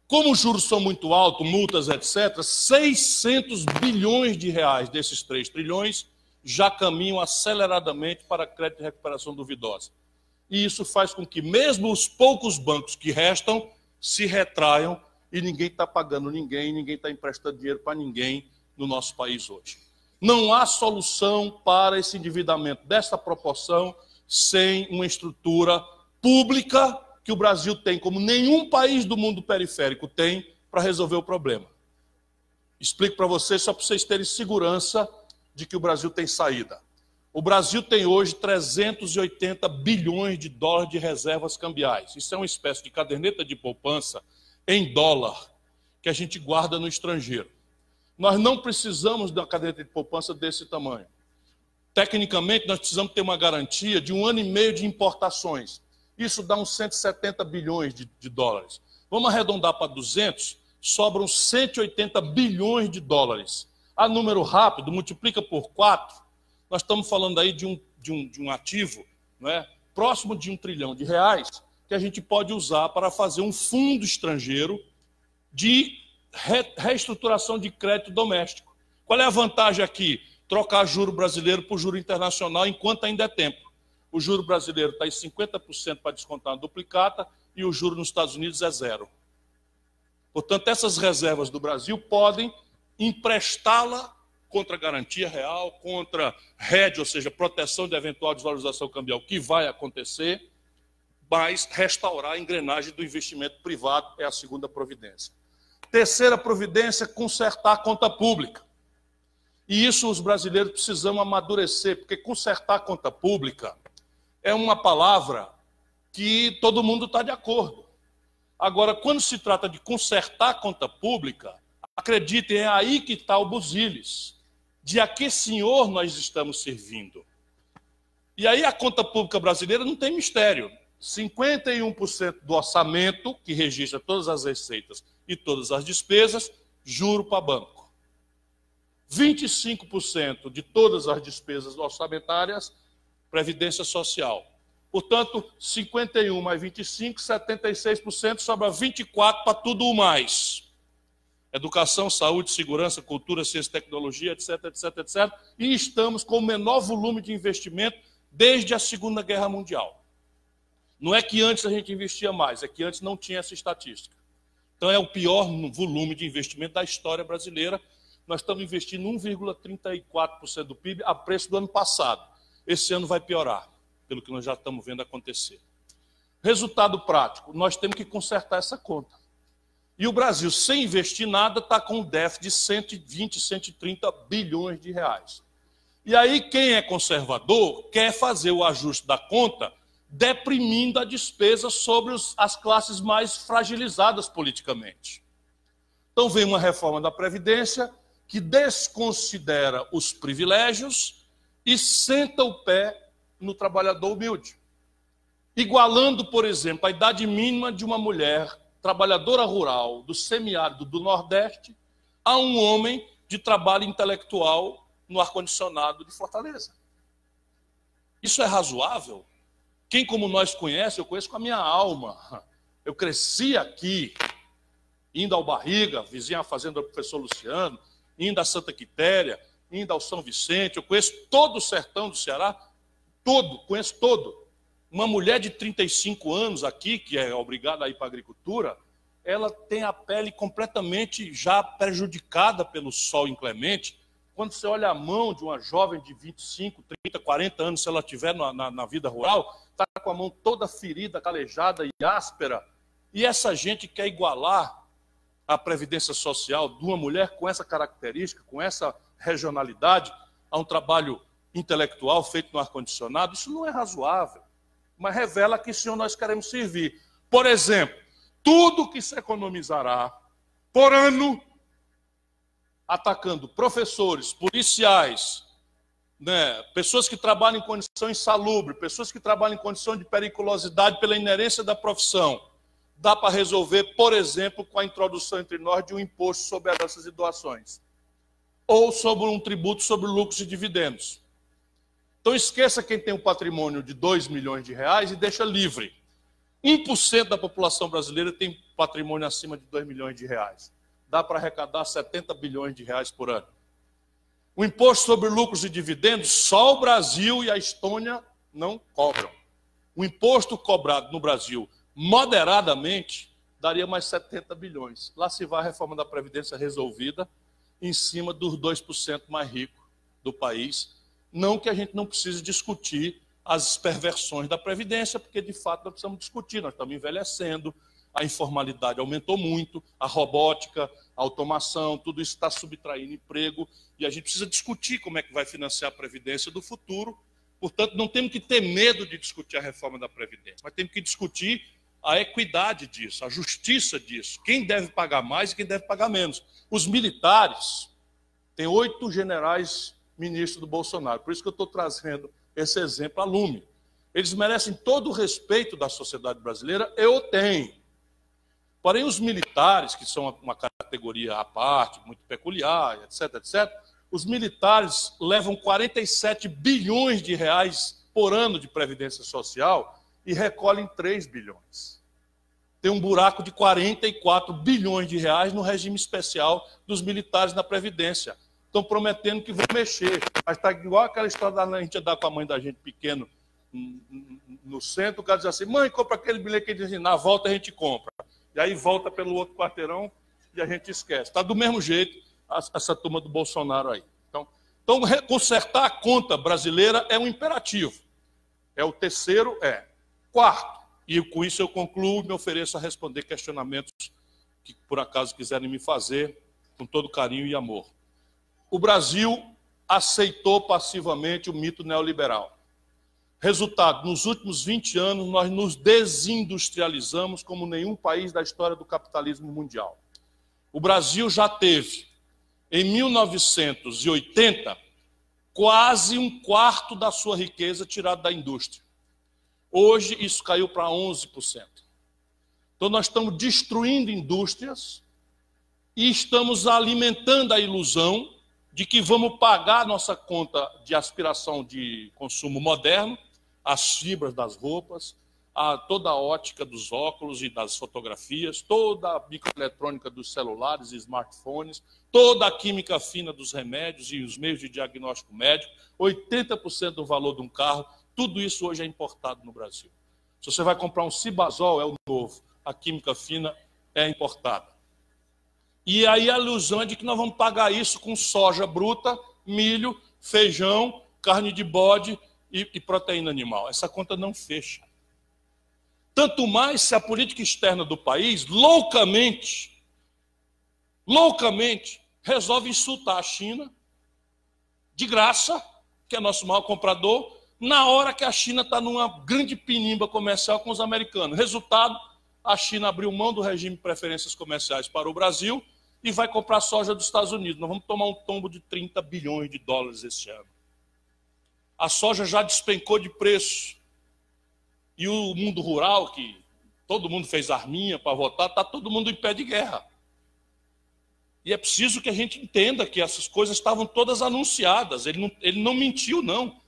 Como os juros são muito altos, multas, etc., 600 bilhões de reais desses 3 trilhões já caminham aceleradamente para crédito de recuperação duvidosa. E isso faz com que mesmo os poucos bancos que restam se retraiam e ninguém está pagando ninguém está emprestando dinheiro para ninguém no nosso país hoje. Não há solução para esse endividamento dessa proporção sem uma estrutura pública que o Brasil tem, como nenhum país do mundo periférico tem, para resolver o problema. Explico para vocês, só para vocês terem segurança de que o Brasil tem saída. O Brasil tem hoje 380 bilhões de dólares de reservas cambiais. Isso é uma espécie de caderneta de poupança em dólar que a gente guarda no estrangeiro. Nós não precisamos de uma caderneta de poupança desse tamanho. Tecnicamente, nós precisamos ter uma garantia de 1 ano e meio de importações. Isso dá uns 170 bilhões de dólares. Vamos arredondar para 200, sobram 180 bilhões de dólares. A número rápido, multiplica por 4, nós estamos falando aí de um ativo, não é, próximo de R$1 trilhão, que a gente pode usar para fazer um fundo estrangeiro de reestruturação de crédito doméstico. Qual é a vantagem aqui? Trocar juro brasileiro por juro internacional enquanto ainda é tempo. O juro brasileiro está em 50% para descontar uma duplicata e o juro nos Estados Unidos é 0. Portanto, essas reservas do Brasil podem emprestá-la contra garantia real, contra hedge, ou seja, proteção de eventual desvalorização cambial, que vai acontecer, mas restaurar a engrenagem do investimento privado é a segunda providência. Terceira providência, consertar a conta pública. E isso os brasileiros precisam amadurecer, porque consertar a conta pública é uma palavra que todo mundo está de acordo. Agora, quando se trata de consertar a conta pública, acreditem, é aí que está o busilis. De a que senhor nós estamos servindo? E aí a conta pública brasileira não tem mistério. 51% do orçamento, que registra todas as receitas e todas as despesas, juro para banco. 25% de todas as despesas orçamentárias, previdência social. Portanto, 51 mais 25, 76%, sobra 24% para tudo o mais. Educação, saúde, segurança, cultura, ciência, tecnologia, etc, etc, etc. E estamos com o menor volume de investimento desde a Segunda Guerra Mundial. Não é que antes a gente investia mais, é que antes não tinha essa estatística. Então é o pior volume de investimento da história brasileira. Nós estamos investindo 1,34% do PIB a preço do ano passado. Esse ano vai piorar, pelo que nós já estamos vendo acontecer. Resultado prático, nós temos que consertar essa conta. E o Brasil, sem investir nada, está com um déficit de 120, 130 bilhões de reais. E aí, quem é conservador quer fazer o ajuste da conta deprimindo a despesa sobre as classes mais fragilizadas politicamente. Então, vem uma reforma da Previdência que desconsidera os privilégios e senta o pé no trabalhador humilde. Igualando, por exemplo, a idade mínima de uma mulher trabalhadora rural do semiárido do Nordeste a um homem de trabalho intelectual no ar-condicionado de Fortaleza. Isso é razoável? Quem como nós conhece, eu conheço com a minha alma. Eu cresci aqui, indo ao Barriga, vizinha à fazenda do professor Luciano, indo a Santa Quitéria, indo ao São Vicente. Eu conheço todo o sertão do Ceará, todo, conheço todo. Uma mulher de 35 anos aqui, que é obrigada a ir para a agricultura, ela tem a pele completamente já prejudicada pelo sol inclemente. Quando você olha a mão de uma jovem de 25, 30, 40 anos, se ela estiver na vida rural, está com a mão toda ferida, calejada e áspera. E essa gente quer igualar a previdência social de uma mulher com essa característica, com essa regionalidade, a um trabalho intelectual feito no ar-condicionado. Isso não é razoável, mas revela a que senhor nós queremos servir. Por exemplo, tudo que se economizará por ano atacando professores, policiais, né, pessoas que trabalham em condição insalubre, pessoas que trabalham em condição de periculosidade pela inerência da profissão, dá para resolver, por exemplo, com a introdução entre nós de um imposto sobre heranças e doações, ou sobre um tributo sobre lucros e dividendos. Então esqueça quem tem um patrimônio de 2 milhões de reais e deixa livre. 1% da população brasileira tem patrimônio acima de 2 milhões de reais. Dá para arrecadar 70 bilhões de reais por ano. O imposto sobre lucros e dividendos, só o Brasil e a Estônia não cobram. O imposto cobrado no Brasil, moderadamente, daria mais 70 bilhões. Lá se vai a reforma da Previdência resolvida em cima dos 2% mais ricos do país. Não que a gente não precise discutir as perversões da Previdência, porque, de fato, nós precisamos discutir. Nós estamos envelhecendo, a informalidade aumentou muito, a robótica, a automação, tudo isso está subtraindo emprego, e a gente precisa discutir como é que vai financiar a Previdência do futuro. Portanto, não temos que ter medo de discutir a reforma da Previdência, mas temos que discutir a equidade disso, a justiça disso, quem deve pagar mais e quem deve pagar menos. Os militares, tem 8 generais ministros do Bolsonaro, por isso que eu estou trazendo esse exemplo a lume. Eles merecem todo o respeito da sociedade brasileira, eu tenho. Porém, os militares, que são uma categoria à parte, muito peculiar, etc., etc., os militares levam 47 bilhões de reais por ano de Previdência Social e recolhem 3 bilhões. Tem um buraco de 44 bilhões de reais no regime especial dos militares na Previdência. Estão prometendo que vão mexer, mas está igual aquela história da gente andar com a mãe da gente pequeno no centro, o cara diz assim, mãe, compra aquele bilhete que diz assim, na volta a gente compra. E aí volta pelo outro quarteirão e a gente esquece. Está do mesmo jeito essa turma do Bolsonaro aí. Então, consertar a conta brasileira é um imperativo. É o terceiro, Quarto, e com isso eu concluo, me ofereço a responder questionamentos que por acaso quiserem me fazer, com todo carinho e amor. O Brasil aceitou passivamente o mito neoliberal. Resultado, nos últimos 20 anos, nós nos desindustrializamos como nenhum país da história do capitalismo mundial. O Brasil já teve, em 1980, quase um quarto da sua riqueza tirada da indústria. Hoje, isso caiu para 11%. Então, nós estamos destruindo indústrias e estamos alimentando a ilusão de que vamos pagar a nossa conta de aspiração de consumo moderno, as fibras das roupas, toda a ótica dos óculos e das fotografias, toda a microeletrônica dos celulares e smartphones, toda a química fina dos remédios e os meios de diagnóstico médico, 80% do valor de um carro, tudo isso hoje é importado no Brasil. Se você vai comprar um Cibazol, é o novo, a química fina é importada. E aí a ilusão é de que nós vamos pagar isso com soja bruta, milho, feijão, carne de bode e proteína animal. Essa conta não fecha. Tanto mais se a política externa do país, loucamente, resolve insultar a China, de graça, que é nosso maior comprador, na hora que a China está numa grande pinimba comercial com os americanos. Resultado, a China abriu mão do regime de preferências comerciais para o Brasil e vai comprar soja dos Estados Unidos. Nós vamos tomar um tombo de 30 bilhões de dólares esse ano. A soja já despencou de preço. E o mundo rural, que todo mundo fez arminha para votar, está todo mundo em pé de guerra. E é preciso que a gente entenda que essas coisas estavam todas anunciadas. Ele não mentiu, não.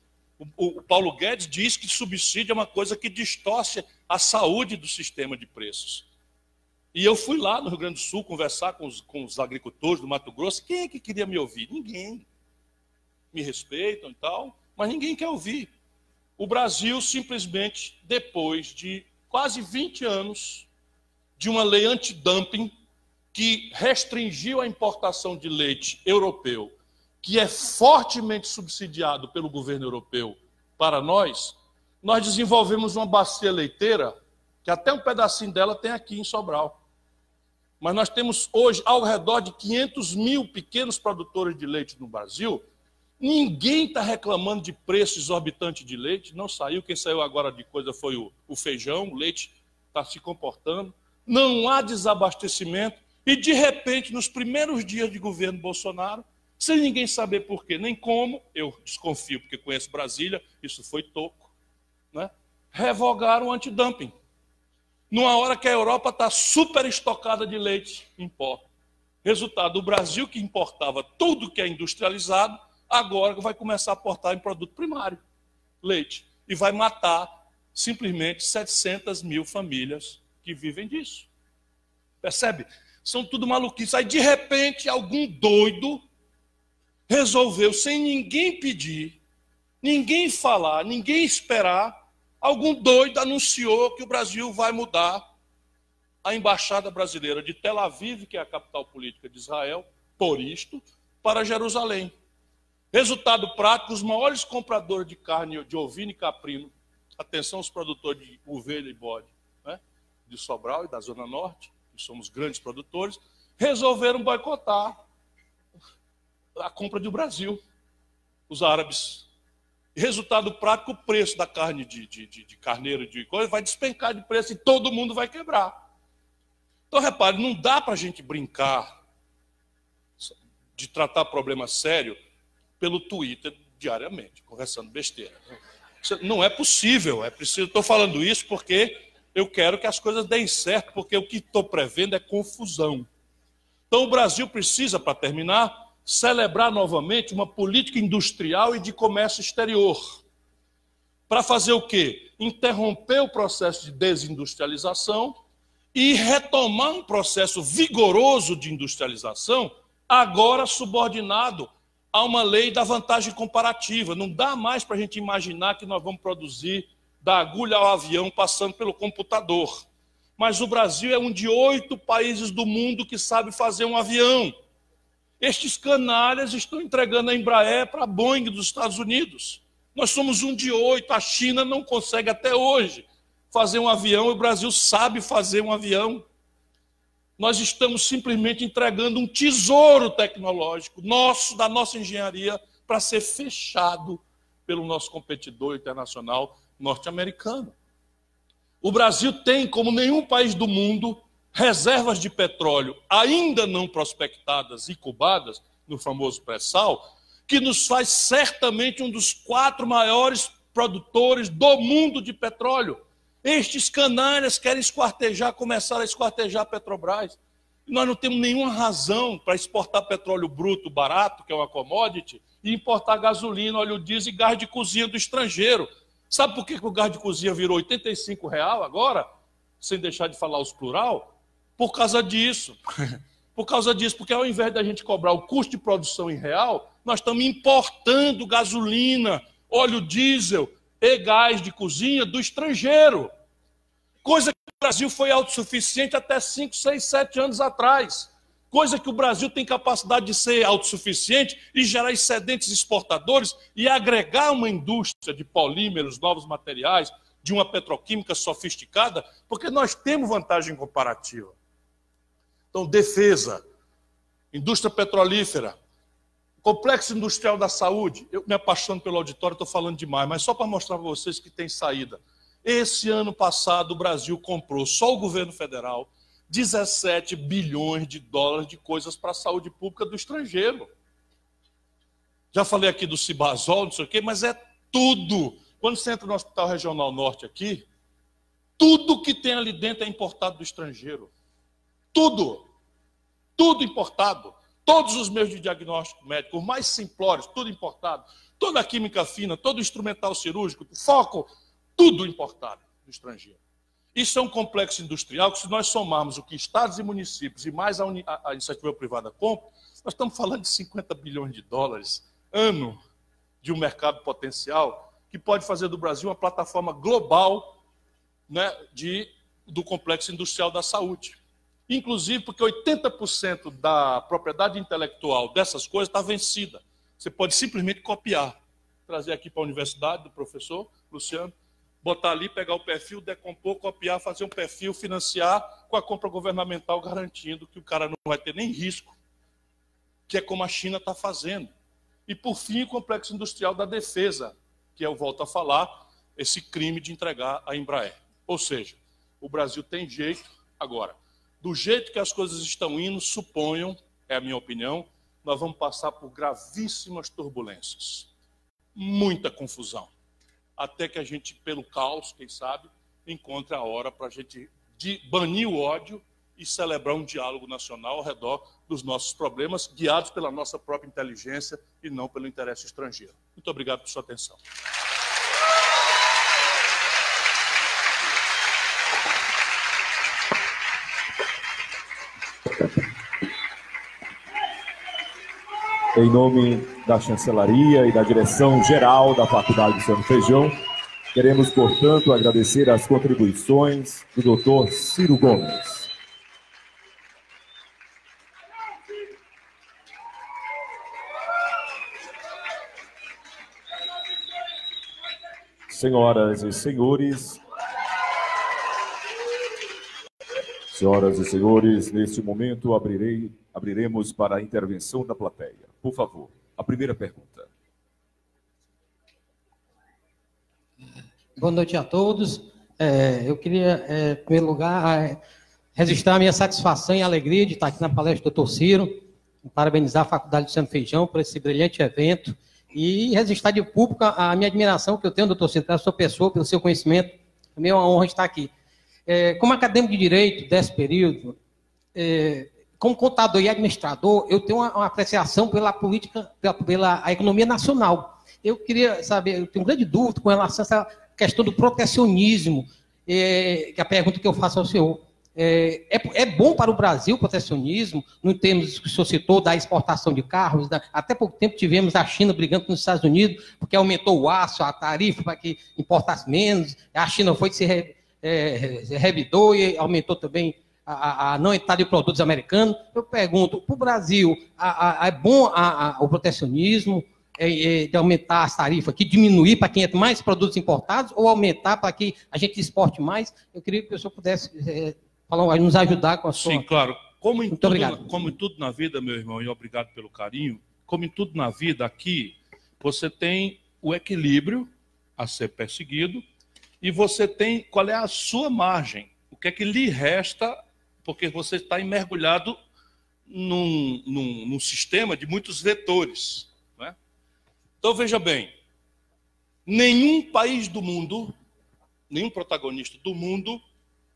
O Paulo Guedes diz que subsídio é uma coisa que distorce a saúde do sistema de preços. E eu fui lá no Rio Grande do Sul conversar com os agricultores do Mato Grosso. Quem é que queria me ouvir? Ninguém. Me respeitam e tal, mas ninguém quer ouvir. O Brasil, simplesmente, depois de quase 20 anos de uma lei antidumping que restringiu a importação de leite europeu, que é fortemente subsidiado pelo governo europeu para nós desenvolvemos uma bacia leiteira, que até um pedacinho dela tem aqui em Sobral. Mas nós temos hoje ao redor de 500 mil pequenos produtores de leite no Brasil. Ninguém está reclamando de preço exorbitante de leite, não saiu. Quem saiu agora de coisa foi o feijão, o leite está se comportando. Não há desabastecimento. E, de repente, nos primeiros dias de governo Bolsonaro, sem ninguém saber por quê, nem como, eu desconfio, porque conheço Brasília, isso foi toco, né? Revogaram o antidumping. Numa hora que a Europa está super estocada de leite em pó. Resultado, o Brasil, que importava tudo que é industrializado, agora vai começar a aportar em produto primário, leite, e vai matar simplesmente 700 mil famílias que vivem disso. Percebe? São tudo maluquices. Aí, de repente, algum doido resolveu, sem ninguém pedir, ninguém falar, ninguém esperar, algum doido anunciou que o Brasil vai mudar a embaixada brasileira de Tel Aviv, que é a capital política de Israel, por isto, para Jerusalém. Resultado prático, os maiores compradores de carne de ovino e caprino, atenção os produtores de ovelha e bode, né, de Sobral e da Zona Norte, que somos grandes produtores, resolveram boicotar a compra do Brasil, os árabes. Resultado prático, o preço da carne de carneiro de coisa vai despencar de preço e todo mundo vai quebrar. Então, repare, não dá para a gente brincar de tratar problema sério pelo Twitter diariamente, conversando besteira. Não é possível, é preciso. Estou falando isso porque eu quero que as coisas deem certo, porque o que estou prevendo é confusão. Então, o Brasil precisa, para terminar, celebrar novamente uma política industrial e de comércio exterior. Para fazer o quê? Interromper o processo de desindustrialização e retomar um processo vigoroso de industrialização, agora subordinado a uma lei da vantagem comparativa. Não dá mais para a gente imaginar que nós vamos produzir da agulha ao avião passando pelo computador. Mas o Brasil é um de 8 países do mundo que sabe fazer um avião. Estes canalhas estão entregando a Embraer para a Boeing dos Estados Unidos. Nós somos um de 8, a China não consegue até hoje fazer um avião, e o Brasil sabe fazer um avião. Nós estamos simplesmente entregando um tesouro tecnológico nosso, da nossa engenharia, para ser fechado pelo nosso competidor internacional norte-americano. O Brasil tem, como nenhum país do mundo, reservas de petróleo ainda não prospectadas e cubadas, no famoso pré-sal, que nos faz certamente um dos 4 maiores produtores do mundo de petróleo. Estes canalhas querem começar a esquartejar a Petrobras. Nós não temos nenhuma razão para exportar petróleo bruto barato, que é uma commodity, e importar gasolina, óleo diesel e gás de cozinha do estrangeiro. Sabe por que o gás de cozinha virou R$ 85 agora? Sem deixar de falar os plural? Por causa disso. Por causa disso, porque ao invés da gente cobrar o custo de produção em real, nós estamos importando gasolina, óleo diesel e gás de cozinha do estrangeiro. Coisa que o Brasil foi autossuficiente até 5, 6, 7 anos atrás. Coisa que o Brasil tem capacidade de ser autossuficiente e gerar excedentes exportadores e agregar uma indústria de polímeros, novos materiais, de uma petroquímica sofisticada, porque nós temos vantagem comparativa. Então, defesa, indústria petrolífera, complexo industrial da saúde. Eu me apaixono pelo auditório, estou falando demais, mas só para mostrar para vocês que tem saída. Esse ano passado, o Brasil comprou, só o governo federal, 17 bilhões de dólares de coisas para a saúde pública do estrangeiro. Já falei aqui do Cibazol, não sei o quê, mas é tudo. Quando você entra no Hospital Regional Norte aqui, tudo que tem ali dentro é importado do estrangeiro. Tudo. Tudo importado. Todos os meios de diagnóstico médico, os mais simplórios, tudo importado. Toda a química fina, todo o instrumental cirúrgico, foco, tudo importado do estrangeiro. Isso é um complexo industrial que, se nós somarmos o que estados e municípios e mais a iniciativa privada compram, nós estamos falando de 50 bilhões de dólares ano de um mercado potencial que pode fazer do Brasil uma plataforma global, né, do complexo industrial da saúde. Inclusive porque 80% da propriedade intelectual dessas coisas está vencida. Você pode simplesmente copiar, trazer aqui para a universidade do professor Luciano, botar ali, pegar o perfil, decompor, copiar, fazer um perfil, financiar com a compra governamental, garantindo que o cara não vai ter nem risco, que é como a China está fazendo. E, por fim, o complexo industrial da defesa, que eu volto a falar, esse crime de entregar a Embraer. Ou seja, o Brasil tem jeito. Agora, do jeito que as coisas estão indo, suponham, é a minha opinião, nós vamos passar por gravíssimas turbulências. Muita confusão. Até que a gente, pelo caos, quem sabe, encontre a hora para a gente banir o ódio e celebrar um diálogo nacional ao redor dos nossos problemas, guiados pela nossa própria inteligência e não pelo interesse estrangeiro. Muito obrigado por sua atenção. Em nome da chancelaria e da direção geral da Faculdade Santo Feijão, queremos, portanto, agradecer as contribuições do Dr. Ciro Gomes. Senhoras e senhores, neste momento abriremos para a intervenção da plateia. Por favor, a primeira pergunta. Boa noite a todos. Eu queria, em primeiro lugar, registrar a minha satisfação e alegria de estar aqui na palestra do Dr. Ciro, parabenizar a Faculdade de Santo Feijão por esse brilhante evento e registrar de público a minha admiração que eu tenho, Dr. Ciro, pela sua pessoa, pelo seu conhecimento. Também é uma honra estar aqui. Como acadêmico de Direito desse período, como contador e administrador, eu tenho uma apreciação pela política, pela economia nacional. Eu queria saber, eu tenho grande dúvida com relação a essa questão do protecionismo, que é a pergunta que eu faço ao senhor. É bom para o Brasil o protecionismo, no termos que o senhor citou, da exportação de carros? Até pouco tempo tivemos a China brigando com os Estados Unidos, porque aumentou o aço, a tarifa para que importasse menos, a China foi se revidou e aumentou também a não entrada de produtos americanos. Eu pergunto, para o Brasil, é bom o protecionismo, de aumentar as tarifas aqui, diminuir para quem tem mais produtos importados, ou aumentar para que a gente exporte mais? Eu queria que o senhor pudesse nos ajudar com a sua... Sim, claro. Muito obrigado. Como em tudo na vida, meu irmão, e obrigado pelo carinho, como em tudo na vida aqui, você tem o equilíbrio a ser perseguido e você tem qual é a sua margem, o que é que lhe resta, porque você está mergulhado num sistema de muitos vetores. Né? Então, veja bem, nenhum país do mundo, nenhum protagonista do mundo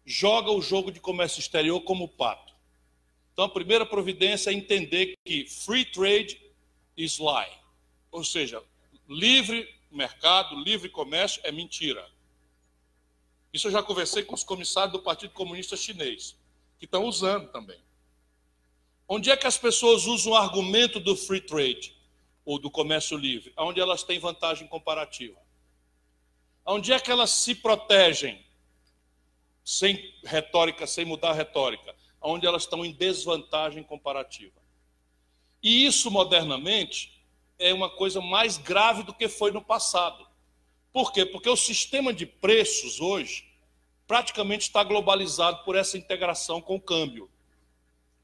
joga o jogo de comércio exterior como pato. Então, a primeira providência é entender que free trade is lie. Ou seja, livre mercado, livre comércio é mentira. Isso eu já conversei com os comissários do Partido Comunista Chinês, que estão usando também. Onde é que as pessoas usam o argumento do free trade, ou do comércio livre? Onde elas têm vantagem comparativa. Onde é que elas se protegem? Sem retórica, sem mudar a retórica, onde elas estão em desvantagem comparativa. E isso, modernamente, é uma coisa mais grave do que foi no passado. Por quê? Porque o sistema de preços hoje praticamente está globalizado por essa integração com o câmbio.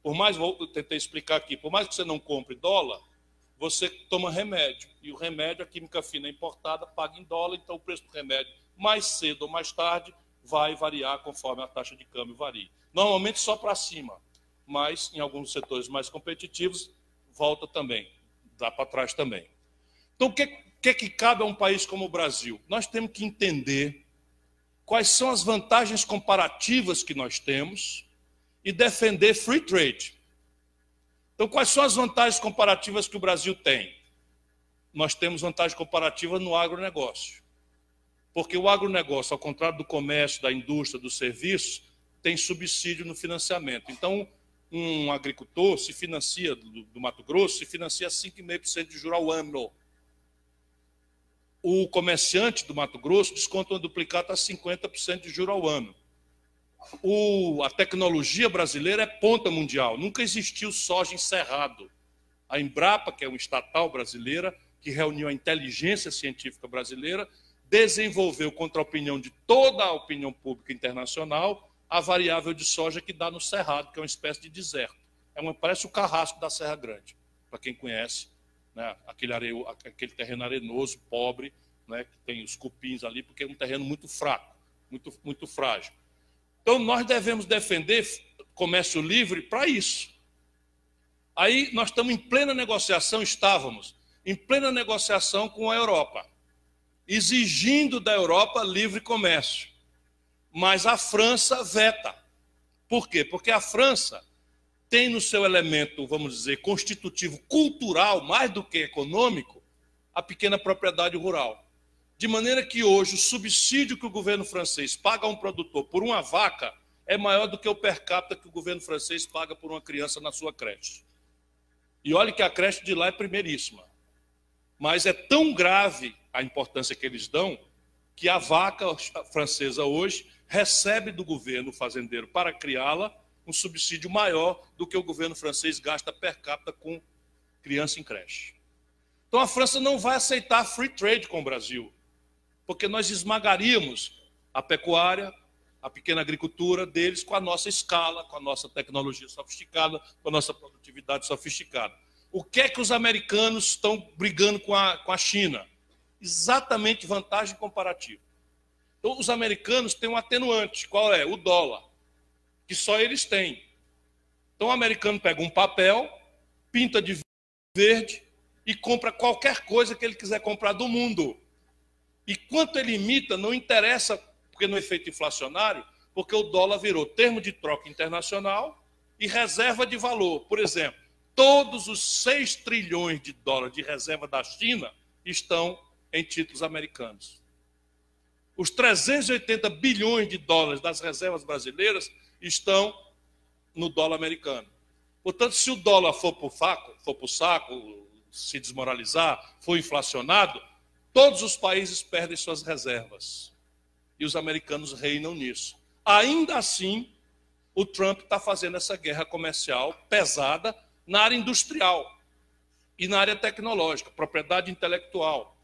Por mais, eu tentei explicar aqui, por mais que você não compre dólar, você toma remédio. E o remédio, a química fina importada, paga em dólar, então o preço do remédio, mais cedo ou mais tarde, vai variar conforme a taxa de câmbio varia. Normalmente só para cima, mas em alguns setores mais competitivos, volta também, dá para trás também. Então, o que cabe a um país como o Brasil? Nós temos que entender quais são as vantagens comparativas que nós temos e defender free trade. Então, quais são as vantagens comparativas que o Brasil tem? Nós temos vantagem comparativa no agronegócio. Porque o agronegócio, ao contrário do comércio, da indústria, do serviço, tem subsídio no financiamento. Então, um agricultor se financia, do Mato Grosso, se financia 5,5% de juros ao ano. O comerciante do Mato Grosso desconta uma duplicata a 50% de juros ao ano. A tecnologia brasileira é ponta mundial. Nunca existiu soja em cerrado. A Embrapa, que é uma estatal brasileira, que reuniu a inteligência científica brasileira, desenvolveu, contra a opinião de toda a opinião pública internacional, a variável de soja que dá no cerrado, que é uma espécie de deserto. Parece o carrasco da Serra Grande, para quem conhece, né? Aquele terreno arenoso, pobre, né? Que tem os cupins ali, porque é um terreno muito fraco, muito frágil. Então, nós devemos defender comércio livre para isso. Aí, nós estamos estávamos em plena negociação com a Europa, exigindo da Europa livre comércio. Mas a França veta. Por quê? Porque a França tem no seu elemento, vamos dizer, constitutivo cultural, mais do que econômico, a pequena propriedade rural. De maneira que hoje o subsídio que o governo francês paga a um produtor por uma vaca é maior do que o per capita que o governo francês paga por uma criança na sua creche. E olha que a creche de lá é primeiríssima. Mas é tão grave a importância que eles dão que a vaca francesa hoje recebe do governo fazendeiro para criá-la um subsídio maior do que o governo francês gasta per capita com criança em creche. Então a França não vai aceitar free trade com o Brasil, porque nós esmagaríamos a pecuária, a pequena agricultura deles com a nossa escala, com a nossa tecnologia sofisticada, com a nossa produtividade sofisticada. O que é que os americanos estão brigando com a China? Exatamente vantagem comparativa. Então, os americanos têm um atenuante. Qual é? O dólar, que só eles têm. Então, o americano pega um papel, pinta de verde e compra qualquer coisa que ele quiser comprar do mundo. E quanto ele imita, não interessa, porque no efeito inflacionário, porque o dólar virou termo de troca internacional e reserva de valor. Por exemplo, todos os 6 trilhões de dólares de reserva da China estão em títulos americanos. Os 380 bilhões de dólares das reservas brasileiras estão no dólar americano. Portanto, se o dólar for para o saco, se desmoralizar, for inflacionado, todos os países perdem suas reservas. E os americanos reinam nisso. Ainda assim, o Trump está fazendo essa guerra comercial pesada na área industrial e na área tecnológica, propriedade intelectual.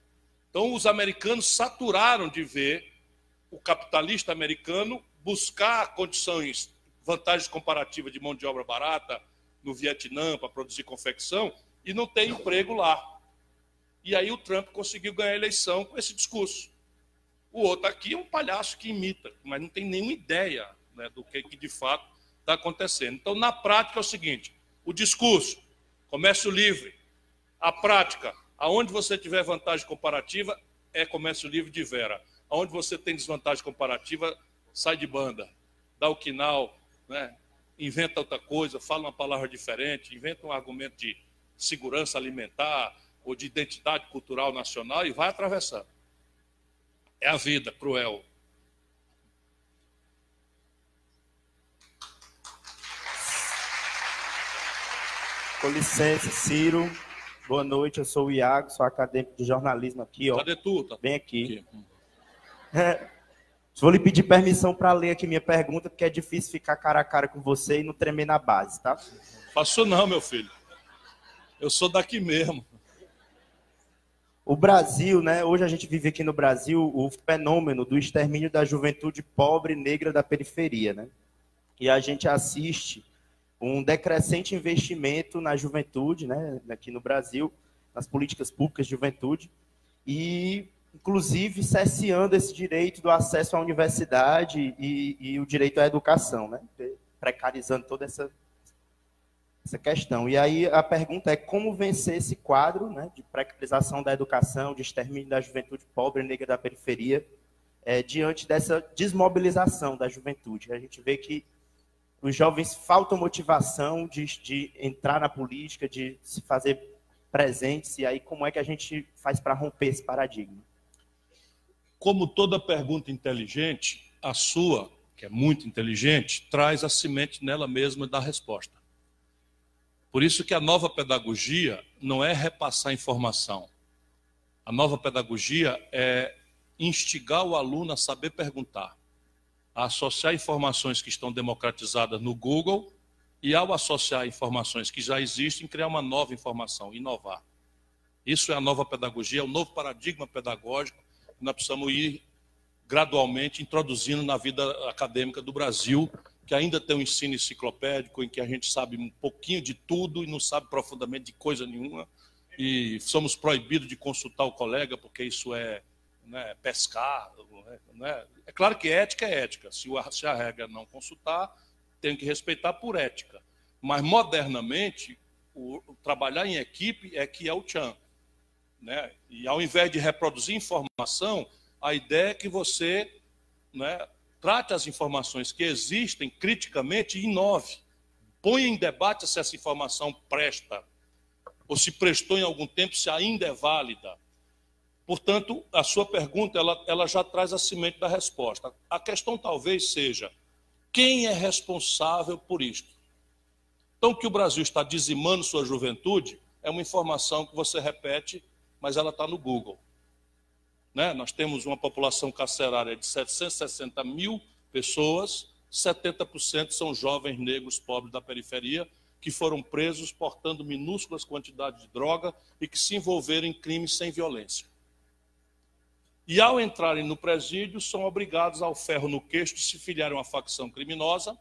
Então, os americanos saturaram de ver o capitalista americano buscar condições, vantagens comparativas de mão de obra barata no Vietnã para produzir confecção e não ter emprego lá. E aí o Trump conseguiu ganhar a eleição com esse discurso. O outro aqui é um palhaço que imita, mas não tem nenhuma ideia, né, do que de fato está acontecendo. Então, na prática é o seguinte, o discurso, comércio livre, a prática, aonde você tiver vantagem comparativa, é comércio livre de vera. Aonde você tem desvantagem comparativa, sai de banda, dá o quinal, né? Inventa outra coisa, fala uma palavra diferente, inventa um argumento de segurança alimentar ou de identidade cultural nacional e vai atravessando. É a vida cruel. Com licença, Ciro. Boa noite, eu sou o Iago, sou acadêmico de jornalismo aqui, ó. Cadê tu? Tá? Vem aqui. Vou lhe pedir permissão para ler aqui minha pergunta, porque é difícil ficar cara a cara com você e não tremer na base, tá? Faço não, meu filho. Eu sou daqui mesmo. O Brasil, né? Hoje a gente vive aqui no Brasil o fenômeno do extermínio da juventude pobre negra da periferia, né? E a gente assiste um decrescente investimento na juventude, né, aqui no Brasil, nas políticas públicas de juventude, e, inclusive, cerceando esse direito do acesso à universidade e o direito à educação, né, precarizando toda essa questão. E aí a pergunta é como vencer esse quadro, né, de precarização da educação, de extermínio da juventude pobre e negra da periferia, diante dessa desmobilização da juventude. A gente vê que os jovens faltam motivação de entrar na política, de se fazer presentes, e aí como é que a gente faz para romper esse paradigma? Como toda pergunta inteligente, a sua, que é muito inteligente, traz a semente nela mesma da resposta. Por isso que a nova pedagogia não é repassar informação. A nova pedagogia é instigar o aluno a saber perguntar, a associar informações que estão democratizadas no Google e, ao associar informações que já existem, criar uma nova informação, inovar. Isso é a nova pedagogia, é o novo paradigma pedagógico que nós precisamos ir gradualmente introduzindo na vida acadêmica do Brasil, que ainda tem um ensino enciclopédico em que a gente sabe um pouquinho de tudo e não sabe profundamente de coisa nenhuma, e somos proibidos de consultar o colega, porque isso é, né, pescar, né? É claro que ética é ética. Se a regra é não consultar, tem que respeitar por ética. Mas, modernamente, o trabalhar em equipe é que é o tchan, né? E, ao invés de reproduzir informação, a ideia é que você, né, trate as informações que existem criticamente e inove. Ponha em debate se essa informação presta, ou se prestou em algum tempo, se ainda é válida. Portanto, a sua pergunta ela já traz a semente da resposta. A questão talvez seja, quem é responsável por isto? Então, que o Brasil está dizimando sua juventude é uma informação que você repete, mas ela está no Google. Né? Nós temos uma população carcerária de 760 mil pessoas, 70% são jovens negros pobres da periferia, que foram presos portando minúsculas quantidades de droga e que se envolveram em crimes sem violência. E ao entrarem no presídio, são obrigados ao ferro no queixo de se filiarem a uma facção criminosa,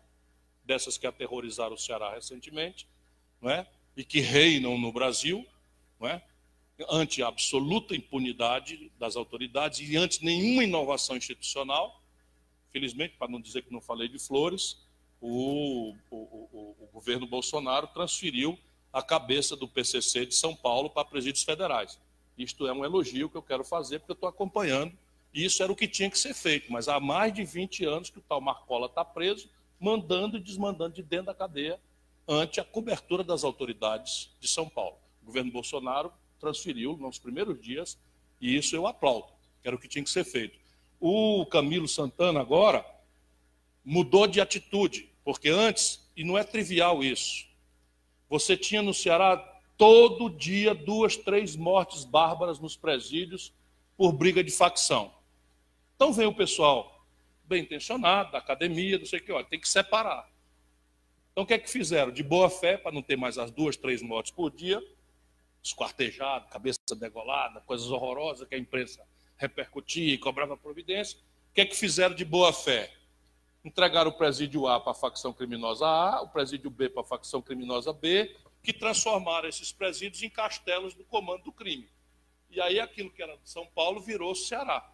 dessas que aterrorizaram o Ceará recentemente, não é? E que reinam no Brasil, não é? Ante a absoluta impunidade das autoridades e ante nenhuma inovação institucional. Felizmente, para não dizer que não falei de flores, o governo Bolsonaro transferiu a cabeça do PCC de São Paulo para presídios federais. Isto é um elogio que eu quero fazer, porque eu estou acompanhando, e isso era o que tinha que ser feito. Mas há mais de 20 anos que o tal Marcola está preso, mandando e desmandando de dentro da cadeia, ante a cobertura das autoridades de São Paulo. O governo Bolsonaro transferiu nos primeiros dias, e isso eu aplaudo, que era o que tinha que ser feito. O Camilo Santana agora mudou de atitude, porque antes, e não é trivial isso, você tinha no Ceará todo dia 2, 3 mortes bárbaras nos presídios por briga de facção. Então vem o pessoal bem intencionado, da academia, não sei o que, olha, tem que separar. Então o que é que fizeram? De boa fé, para não ter mais as 2, 3 mortes por dia, esquartejado, cabeça degolada, coisas horrorosas que a imprensa repercutia e cobrava providência. O que é que fizeram de boa fé? Entregaram o presídio A para a facção criminosa A, o presídio B para a facção criminosa B, que transformaram esses presídios em castelos do comando do crime. E aí aquilo que era de São Paulo virou Ceará.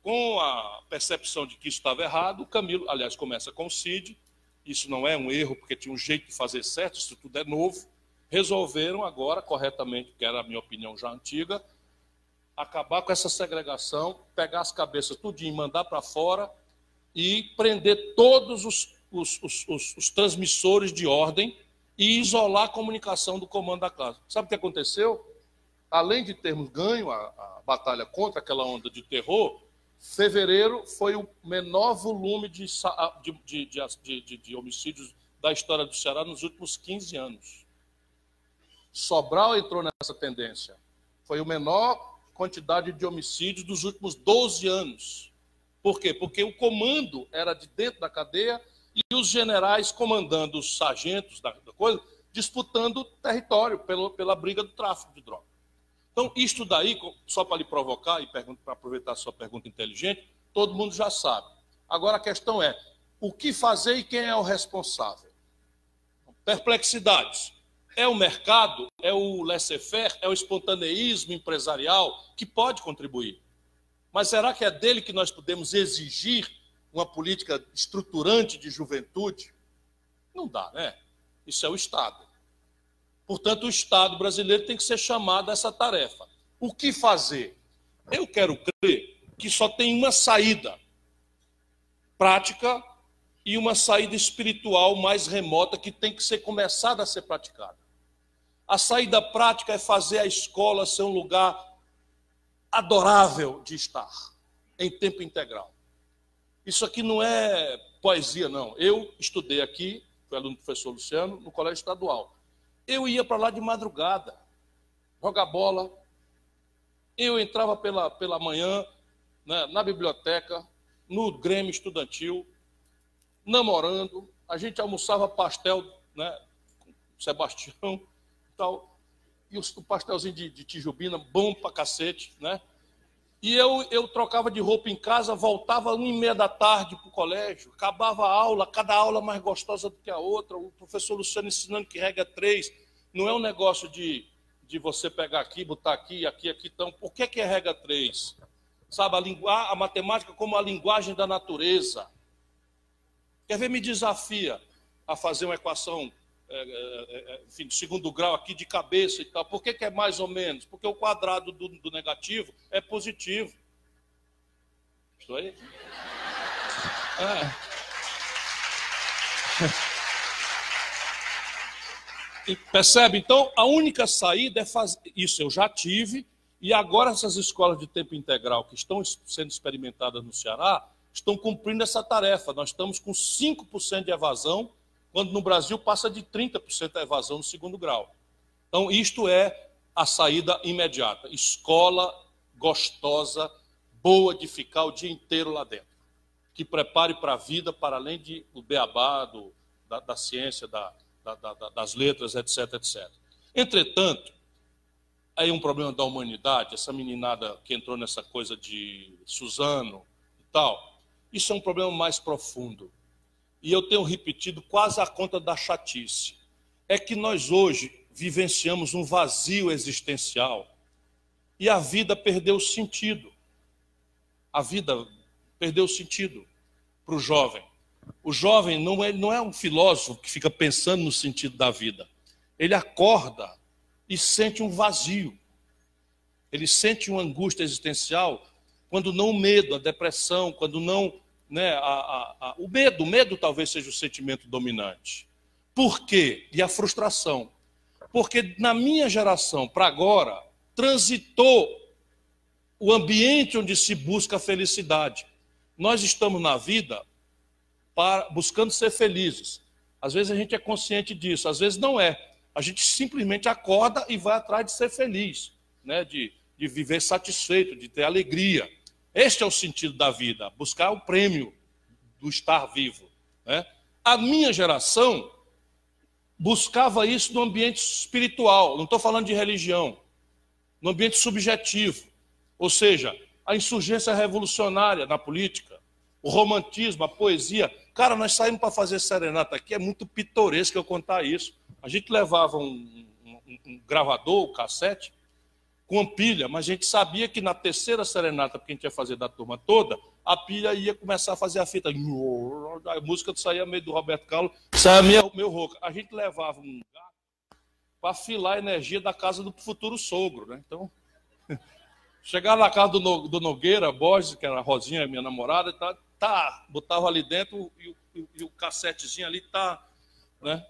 Com a percepção de que isso estava errado, o Camilo, aliás, começa com o Cid, isso não é um erro, porque tinha um jeito de fazer certo, isso tudo é novo, resolveram agora, corretamente, que era a minha opinião já antiga, acabar com essa segregação, pegar as cabeças tudinho, mandar para fora e prender todos os transmissores de ordem e isolar a comunicação do comando da casa. Sabe o que aconteceu? Além de termos ganho a batalha contra aquela onda de terror, fevereiro foi o menor volume de homicídios da história do Ceará nos últimos 15 anos. Sobral entrou nessa tendência. Foi a menor quantidade de homicídios dos últimos 12 anos. Por quê? Porque o comando era de dentro da cadeia e os generais comandando os sargentos da coisa, disputando território pela briga do tráfico de droga. Então, isto daí, só para lhe provocar e para aproveitar a sua pergunta inteligente, todo mundo já sabe. Agora a questão é, o que fazer e quem é o responsável? Perplexidades. É o mercado, é o laissez-faire, é o espontaneísmo empresarial que pode contribuir. Mas será que é dele que nós podemos exigir uma política estruturante de juventude? Não dá, né? Isso é o Estado. Portanto, o Estado brasileiro tem que ser chamado a essa tarefa. O que fazer? Eu quero crer que só tem uma saída prática e uma saída espiritual mais remota que tem que ser começada a ser praticada. A saída prática é fazer a escola ser um lugar adorável de estar, em tempo integral. Isso aqui não é poesia, não. Eu estudei aqui, fui aluno do professor Luciano, no colégio estadual. Eu ia para lá de madrugada, jogar bola. Eu entrava pela manhã, né, na biblioteca, no Grêmio Estudantil, namorando. A gente almoçava pastel, né, com Sebastião e tal. E o pastelzinho de tijubina, bom pra cacete, né? E eu trocava de roupa em casa, voltava 1h30 da tarde para o colégio, acabava a aula, cada aula mais gostosa do que a outra, o professor Luciano ensinando que regra 3, não é um negócio de você pegar aqui, botar aqui, então, por que é regra 3? Sabe, a matemática como a linguagem da natureza. Quer ver, me desafia a fazer uma equação enfim, de segundo grau aqui de cabeça e tal. Por que é mais ou menos? Porque o quadrado do negativo é positivo. Estou aí? Percebe? Então, a única saída é fazer... Isso eu já tive, e agora essas escolas de tempo integral que estão sendo experimentadas no Ceará estão cumprindo essa tarefa. Nós estamos com 5% de evasão quando no Brasil passa de 30% a evasão no segundo grau. Então, isto é a saída imediata. Escola gostosa, boa de ficar o dia inteiro lá dentro. Que prepare para a vida, para além do beabá, da ciência, das letras, etc, etc. Entretanto, aí um problema da humanidade, essa meninada que entrou nessa coisa de Suzano e tal, isso é um problema mais profundo. E eu tenho repetido quase a conta da chatice. É que nós hoje vivenciamos um vazio existencial e a vida perdeu sentido. A vida perdeu sentido para o jovem. O jovem não é um filósofo que fica pensando no sentido da vida. Ele acorda e sente um vazio. Ele sente uma angústia existencial quando não o medo, a depressão, quando não... Né, o medo talvez seja o sentimento dominante. Por quê? E a frustração. Porque na minha geração, para agora, transitou o ambiente onde se busca a felicidade. Nós estamos na vida buscando ser felizes. Às vezes a gente é consciente disso, às vezes não é. A gente simplesmente acorda e vai atrás de ser feliz, né? de viver satisfeito, de ter alegria. Este é o sentido da vida, buscar o prêmio do estar vivo, né? A minha geração buscava isso no ambiente espiritual, não estou falando de religião, no ambiente subjetivo, ou seja, a insurgência revolucionária na política, o romantismo, a poesia. Cara, nós saímos para fazer serenata aqui, é muito pitoresco eu contar isso. A gente levava um gravador, um cassete, com pilha, mas a gente sabia que na terceira serenata, porque a gente ia fazer da turma toda, a pilha ia começar a fazer a fita. A música saía meio do Roberto Carlos, saía meio rouca. A gente levava um gato para afilar a energia da casa do futuro sogro, né? Então, chegava na casa do Nogueira Borges, que era a Rosinha, minha namorada, botava ali dentro e o cassetezinho ali né?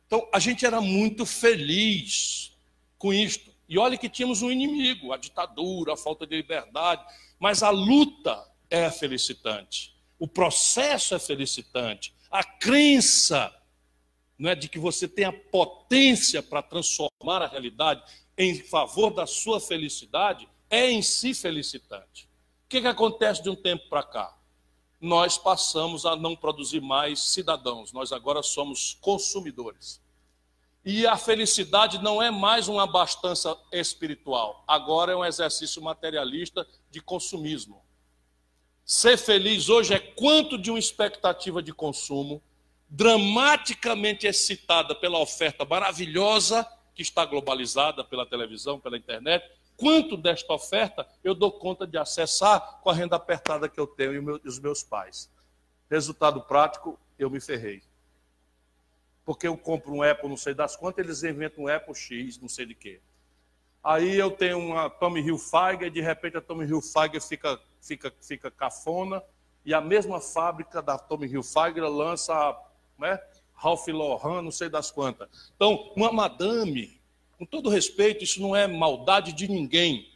Então, a gente era muito feliz com isto. E olha que tínhamos um inimigo, a ditadura, a falta de liberdade, mas a luta é felicitante, o processo é felicitante, a crença, não é, de que você tem a potência para transformar a realidade em favor da sua felicidade é em si felicitante. O que acontece de um tempo para cá? Nós passamos a não produzir mais cidadãos, nós agora somos consumidores. E a felicidade não é mais uma abastança espiritual, agora é um exercício materialista de consumismo. Ser feliz hoje é quanto de uma expectativa de consumo, dramaticamente excitada pela oferta maravilhosa que está globalizada pela televisão, pela internet, quanto desta oferta eu dou conta de acessar com a renda apertada que eu tenho e os meus pais. Resultado prático, eu me ferrei. Porque eu compro um Apple, não sei das quantas, eles inventam um Apple X, não sei de quê. Aí eu tenho uma Tommy Hilfiger, e de repente a Tommy Hilfiger fica cafona, e a mesma fábrica da Tommy Hilfiger lança, né, Ralph Lauren, não sei das quantas. Então, uma madame, com todo respeito, isso não é maldade de ninguém.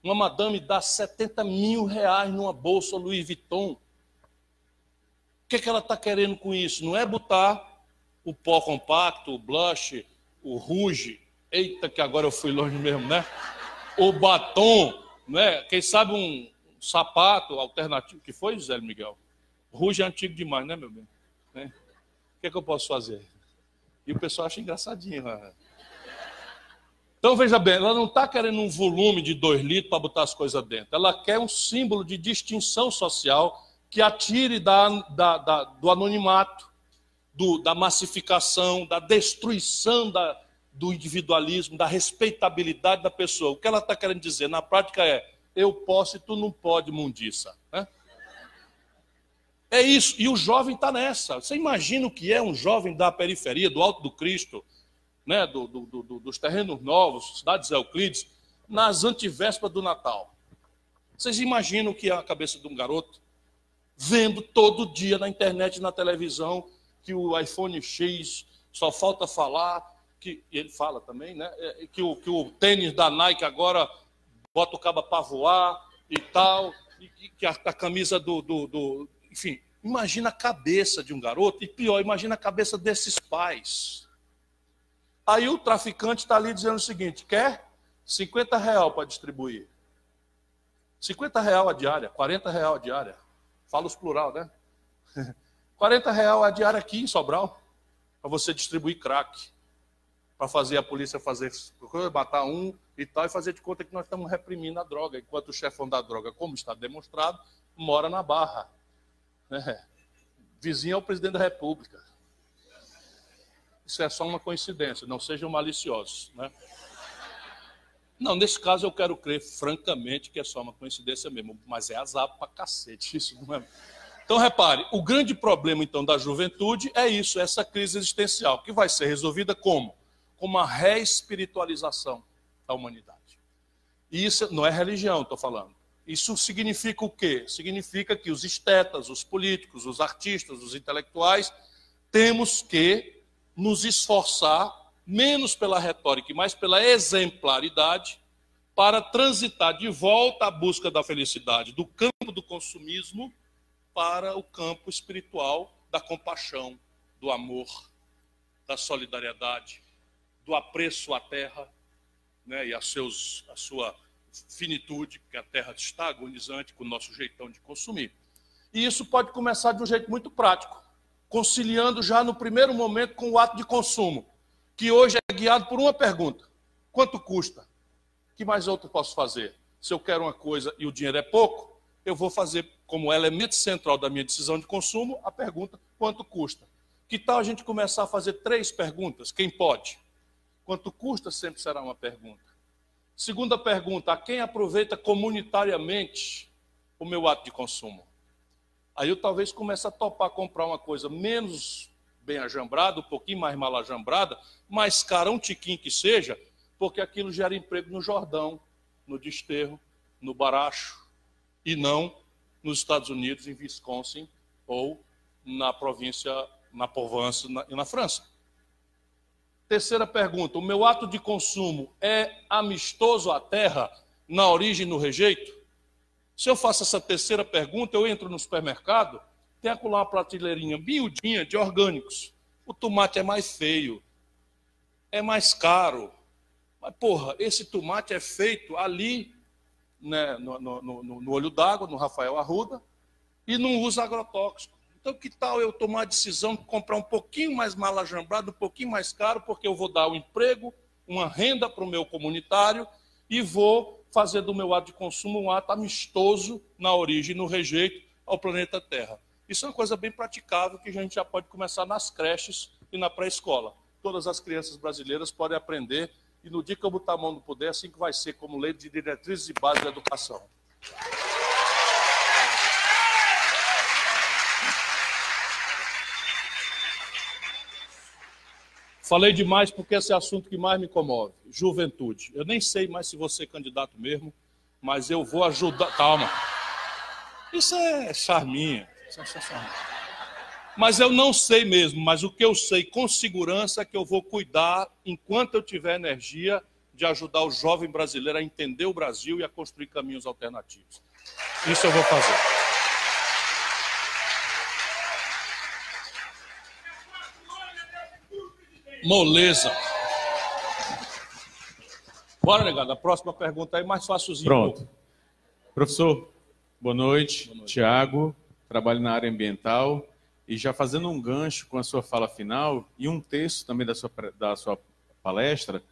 Uma madame dá 70 mil reais numa bolsa Louis Vuitton. O que ela está querendo com isso? Não é botar o pó compacto, o blush, o rouge, eita que agora eu fui longe mesmo, né? O batom, né? Quem sabe um sapato alternativo, que foi, José Miguel? O rouge é antigo demais, né, meu bem? Né? O que eu posso fazer? E o pessoal acha engraçadinho. Né? Então, veja bem, ela não está querendo um volume de 2 litros para botar as coisas dentro. Ela quer um símbolo de distinção social que atire do anonimato, da massificação, da destruição do individualismo, da respeitabilidade da pessoa. O que ela está querendo dizer na prática é: eu posso e tu não pode, mundiça. Né? É isso. E o jovem está nessa. Você imagina o que é um jovem da periferia, do Alto do Cristo, né? Dos terrenos novos, cidades Euclides, nas antevésperas do Natal. Vocês imaginam o que é a cabeça de um garoto vendo todo dia na internet e na televisão que o iPhone X só falta falar, que ele fala também, né? Que o tênis da Nike agora bota o cabo para voar e tal, e que a camisa enfim, Imagina a cabeça de um garoto, e pior, imagina a cabeça desses pais. Aí o traficante está ali dizendo o seguinte, quer R$50 para distribuir. R$50 a diária, R$40 a diária. Fala os plural, né? R$40 a diária aqui em Sobral, para você distribuir crack. Para fazer a polícia matar um e tal, e fazer de conta que nós estamos reprimindo a droga, enquanto o chefão da droga, como está demonstrado, mora na Barra. Vizinho ao presidente da República. Isso é só uma coincidência, não sejam maliciosos. Né? Não, nesse caso eu quero crer, francamente, que é só uma coincidência mesmo, mas é azar pra cacete, isso não é... Então, repare, o grande problema, então, da juventude é isso, essa crise existencial, que vai ser resolvida como? Com uma reespiritualização da humanidade. E isso não é religião, estou falando. Isso significa o quê? Significa que os estetas, os políticos, os artistas, os intelectuais, temos que nos esforçar, menos pela retórica e mais pela exemplaridade, para transitar de volta à busca da felicidade do campo do consumismo para o campo espiritual da compaixão, do amor, da solidariedade, do apreço à terra, né, e a sua finitude, que a terra está agonizante com o nosso jeitão de consumir. E isso pode começar de um jeito muito prático, conciliando já no primeiro momento com o ato de consumo, que hoje é guiado por uma pergunta: quanto custa? O que mais outro posso fazer? Se eu quero uma coisa e o dinheiro é pouco, eu vou fazer como elemento central da minha decisão de consumo a pergunta: quanto custa? Que tal a gente começar a fazer 3 perguntas? Quem pode? Quanto custa sempre será uma pergunta. Segunda pergunta: a quem aproveita comunitariamente o meu ato de consumo? Aí eu talvez comece a topar comprar uma coisa menos bem ajambrada, um pouquinho mais mal ajambrada, mais cara, um tiquinho que seja, porque aquilo gera emprego no Jordão, no Desterro, no Baracho, e não nos Estados Unidos, em Wisconsin, ou na província, na Provence e na França. Terceira pergunta: o meu ato de consumo é amistoso à terra, na origem e no rejeito? Se eu faço essa terceira pergunta, eu entro no supermercado, tem acolá uma prateleirinha miudinha de orgânicos. O tomate é mais feio, é mais caro. Mas, porra, esse tomate é feito ali, né, no Olho d'Água, no Rafael Arruda, e não usa agrotóxico. Então, que tal eu tomar a decisão de comprar um pouquinho mais mal ajambrado, um pouquinho mais caro, porque eu vou dar um emprego, uma renda para o meu comunitário e vou fazer do meu ato de consumo um ato amistoso na origem e no rejeito ao planeta Terra. Isso é uma coisa bem praticável que a gente já pode começar nas creches e na pré-escola. Todas as crianças brasileiras podem aprender e no dia que eu botar a mão no poder, assim que vai ser como lei de diretrizes e bases da educação. Falei demais porque esse é o assunto que mais me comove. Juventude. Eu nem sei mais se vou ser candidato mesmo, mas eu vou ajudar. Calma. Isso é charminha. Mas eu não sei mesmo, mas o que eu sei com segurança é que eu vou cuidar, enquanto eu tiver energia, de ajudar o jovem brasileiro a entender o Brasil e a construir caminhos alternativos. Isso eu vou fazer. Moleza. Bora, negado. A próxima pergunta aí, mais facilzinho. Pronto. Professor, boa noite. Tiago, trabalho na área ambiental. E já fazendo um gancho com a sua fala final e um texto também da sua palestra,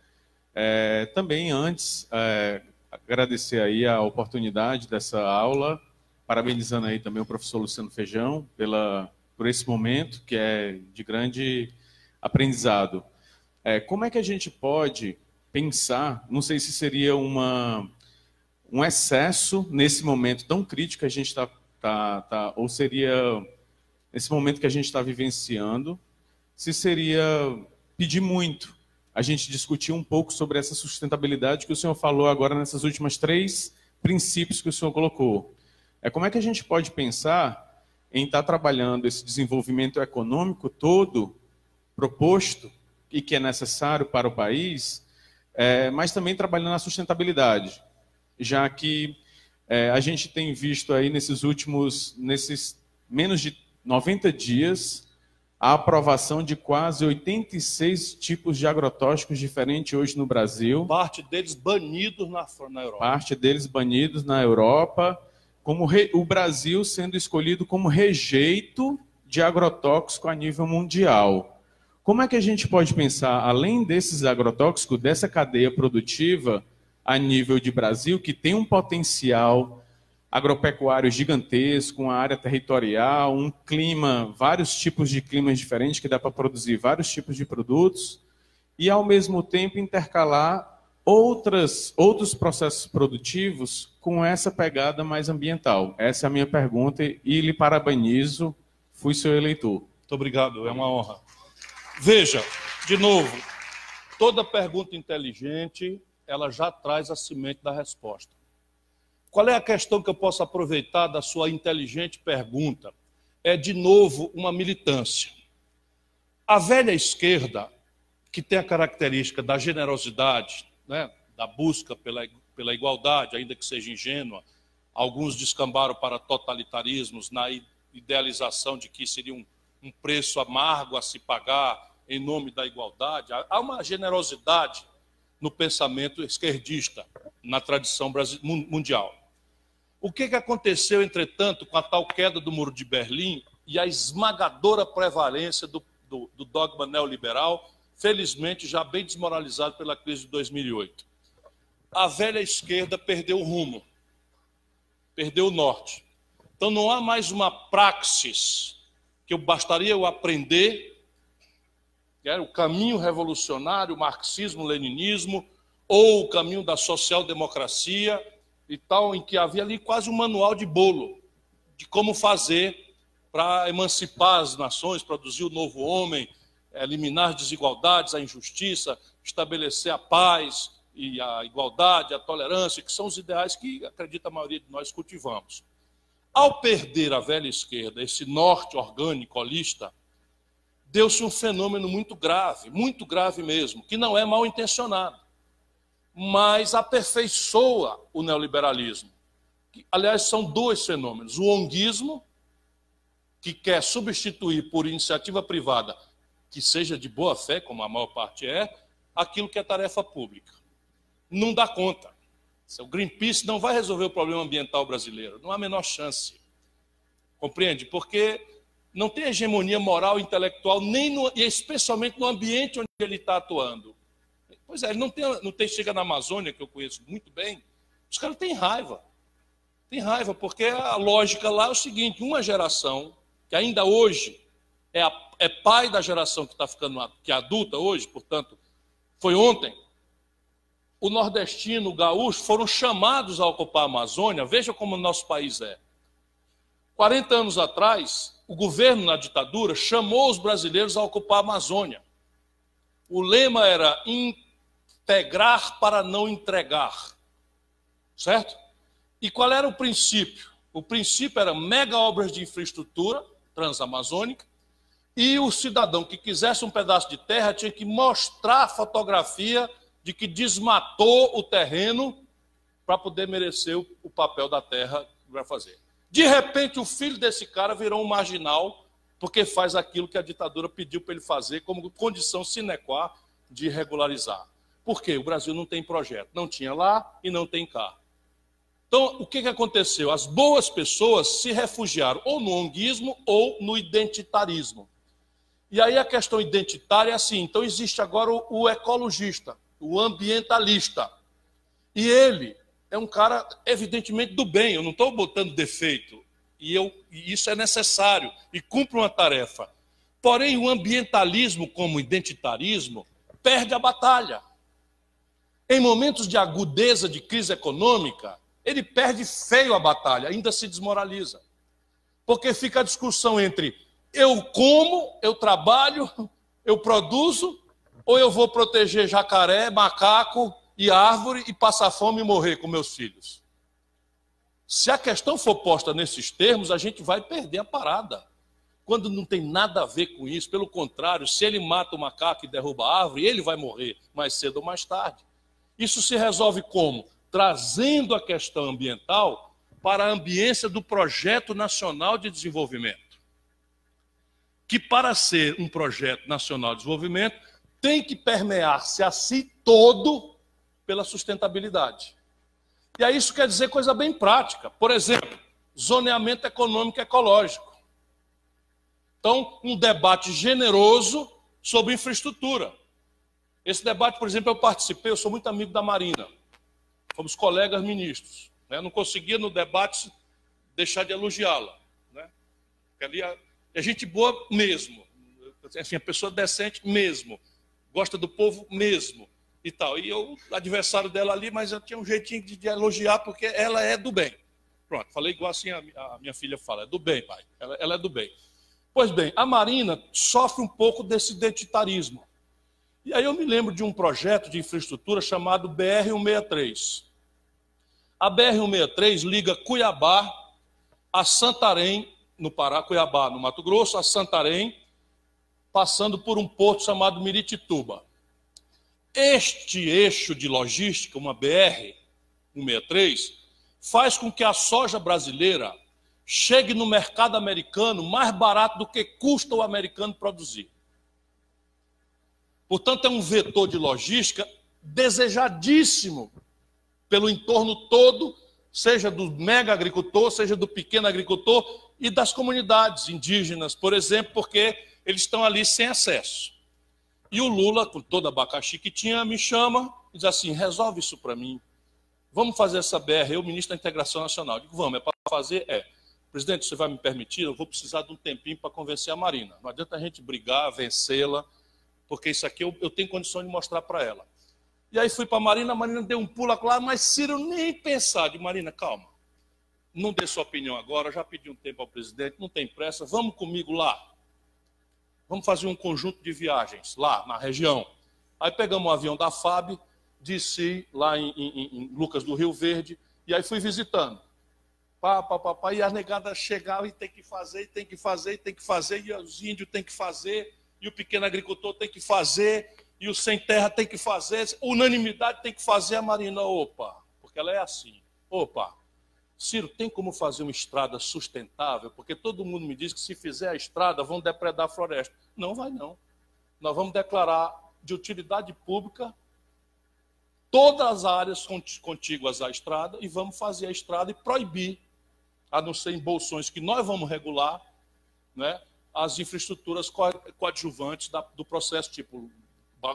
também antes agradecer aí a oportunidade dessa aula, parabenizando aí também o professor Luciano Feijão por esse momento que é de grande aprendizado. Como é que a gente pode pensar, não sei se seria um excesso nesse momento tão crítico que a gente ou seria nesse momento que a gente está vivenciando, se seria pedir muito a gente discutir um pouco sobre essa sustentabilidade que o senhor falou agora nessas últimas 3 princípios que o senhor colocou. Como é que a gente pode pensar em estar trabalhando esse desenvolvimento econômico todo proposto e que é necessário para o país, mas também trabalhando na sustentabilidade, já que a gente tem visto aí nesses menos de 90 dias, a aprovação de quase 86 tipos de agrotóxicos diferentes hoje no Brasil. Parte deles banidos na Europa. Parte deles banidos na Europa, como o Brasil sendo escolhido como rejeito de agrotóxico a nível mundial. Como é que a gente pode pensar, além desses agrotóxicos, dessa cadeia produtiva a nível de Brasil, que tem um potencial agropecuário gigantesco, uma área territorial, um clima, vários tipos de climas diferentes que dá para produzir vários tipos de produtos e, ao mesmo tempo, intercalar outros processos produtivos com essa pegada mais ambiental? Essa é a minha pergunta e lhe parabenizo, fui seu eleitor. Muito obrigado, é uma honra. Veja, de novo, toda pergunta inteligente, ela já traz a semente da resposta. Qual é a questão que eu posso aproveitar da sua inteligente pergunta? É, de novo, uma militância. A velha esquerda, que tem a característica da generosidade, né, da busca pela igualdade, ainda que seja ingênua, alguns descambaram para totalitarismos na idealização de que seria um preço amargo a se pagar em nome da igualdade. Há uma generosidade no pensamento esquerdista, na tradição mundial. O que aconteceu, entretanto, com a tal queda do Muro de Berlim e a esmagadora prevalência do dogma neoliberal, felizmente já bem desmoralizado pela crise de 2008? A velha esquerda perdeu o rumo, perdeu o norte. Então não há mais uma praxis que bastaria eu aprender, que era o caminho revolucionário, o marxismo-leninismo, ou o caminho da social-democracia, e tal, em que havia ali quase um manual de bolo, de como fazer para emancipar as nações, produzir o novo homem, eliminar as desigualdades, a injustiça, estabelecer a paz e a igualdade, a tolerância, que são os ideais que, acredito, a maioria de nós cultivamos. Ao perder a velha esquerda, esse norte orgânico, holista, deu-se um fenômeno muito grave mesmo, que não é mal intencionado, mas aperfeiçoa o neoliberalismo. Aliás, são dois fenômenos. O onguismo, que quer substituir por iniciativa privada, que seja de boa fé, como a maior parte é, aquilo que é tarefa pública. Não dá conta. O Greenpeace não vai resolver o problema ambiental brasileiro, não há a menor chance. Compreende? Porque não tem hegemonia moral e intelectual, e especialmente no ambiente onde ele está atuando. Pois é, ele chega na Amazônia, que eu conheço muito bem, os caras têm raiva. Tem raiva, porque a lógica lá é o seguinte: uma geração, que ainda hoje é pai da geração que está ficando, que é adulta hoje, portanto, foi ontem, o nordestino, o gaúcho, foram chamados a ocupar a Amazônia. Veja como o nosso país é. 40 anos atrás, o governo, na ditadura, chamou os brasileiros a ocupar a Amazônia. O lema era integrar para não entregar. Certo? E qual era o princípio? O princípio era mega obras de infraestrutura transamazônica, e o cidadão que quisesse um pedaço de terra tinha que mostrar a fotografia de que desmatou o terreno para poder merecer o papel da terra que vai fazer. De repente, o filho desse cara virou um marginal, porque faz aquilo que a ditadura pediu para ele fazer como condição sine qua de regularizar. Por quê? O Brasil não tem projeto. Não tinha lá e não tem cá. Então, o que aconteceu? As boas pessoas se refugiaram ou no onguismo ou no identitarismo. E aí a questão identitária é assim: então existe agora o ecologista, o ambientalista. E ele é um cara, evidentemente, do bem, eu não estou botando defeito. E isso é necessário e cumpre uma tarefa. Porém, o ambientalismo, como identitarismo, perde a batalha. Em momentos de agudeza, de crise econômica, ele perde feio a batalha, ainda se desmoraliza. Porque fica a discussão entre eu como, eu trabalho, eu produzo, ou eu vou proteger jacaré, macaco e árvore e passar fome e morrer com meus filhos. Se a questão for posta nesses termos, a gente vai perder a parada. Quando não tem nada a ver com isso, pelo contrário, se ele mata o macaco e derruba a árvore, ele vai morrer mais cedo ou mais tarde. Isso se resolve como? Trazendo a questão ambiental para a ambiência do Projeto Nacional de Desenvolvimento. que para ser um projeto nacional de desenvolvimento tem que permear-se a si todo pela sustentabilidade. E aí isso quer dizer coisa bem prática. Por exemplo, zoneamento econômico e ecológico. Então, um debate generoso sobre infraestrutura. Esse debate, por exemplo, eu participei, eu sou muito amigo da Marina. Fomos colegas ministros. Né? Não conseguia, no debate, deixar de elogiá-la. Né? Porque ali é gente boa mesmo. Assim, a pessoa decente mesmo. Gosta do povo mesmo. E tal. E eu, adversário dela ali, mas eu tinha um jeitinho de elogiar, porque ela é do bem. Pronto, falei igual assim a minha filha fala, é do bem, pai. Ela é do bem. Pois bem, a Marina sofre um pouco desse identitarismo. E aí eu me lembro de um projeto de infraestrutura chamado BR-163. A BR-163 liga Cuiabá a Santarém, no Pará, Cuiabá, no Mato Grosso, a Santarém, passando por um porto chamado Miritituba. Este eixo de logística, uma BR-163, faz com que a soja brasileira chegue no mercado americano mais barato do que custa o americano produzir. Portanto, é um vetor de logística desejadíssimo pelo entorno todo, seja do mega agricultor, seja do pequeno agricultor e das comunidades indígenas, por exemplo, porque eles estão ali sem acesso. E o Lula, com todo abacaxi que tinha, me chama e diz assim, resolve isso para mim. Vamos fazer essa BR, eu, ministro da Integração Nacional. Eu digo, vamos, é para fazer? É. Presidente, você vai me permitir? Eu vou precisar de um tempinho para convencer a Marina. Não adianta a gente brigar, vencê-la, porque isso aqui eu tenho condição de mostrar para ela. E aí fui para a Marina deu um pulo lá, mas Ciro nem pensar. De Marina, calma, não dê sua opinião agora, já pedi um tempo ao presidente, não tem pressa, vamos comigo lá. Vamos fazer um conjunto de viagens lá na região. Aí pegamos um avião da FAB, desci lá em Lucas do Rio Verde, e aí fui visitando. E a negada chegava e tem que fazer, tem que fazer, tem que fazer, e os índios tem que fazer, e o pequeno agricultor tem que fazer, e o sem terra tem que fazer, unanimidade tem que fazer. A Marina, opa, porque ela é assim, opa, Ciro, tem como fazer uma estrada sustentável? Porque todo mundo me diz que se fizer a estrada vão depredar a floresta. Não vai não. Nós vamos declarar de utilidade pública todas as áreas contíguas à estrada e vamos fazer a estrada e proibir, a não ser em bolsões que nós vamos regular, né, as infraestruturas coadjuvantes do processo, tipo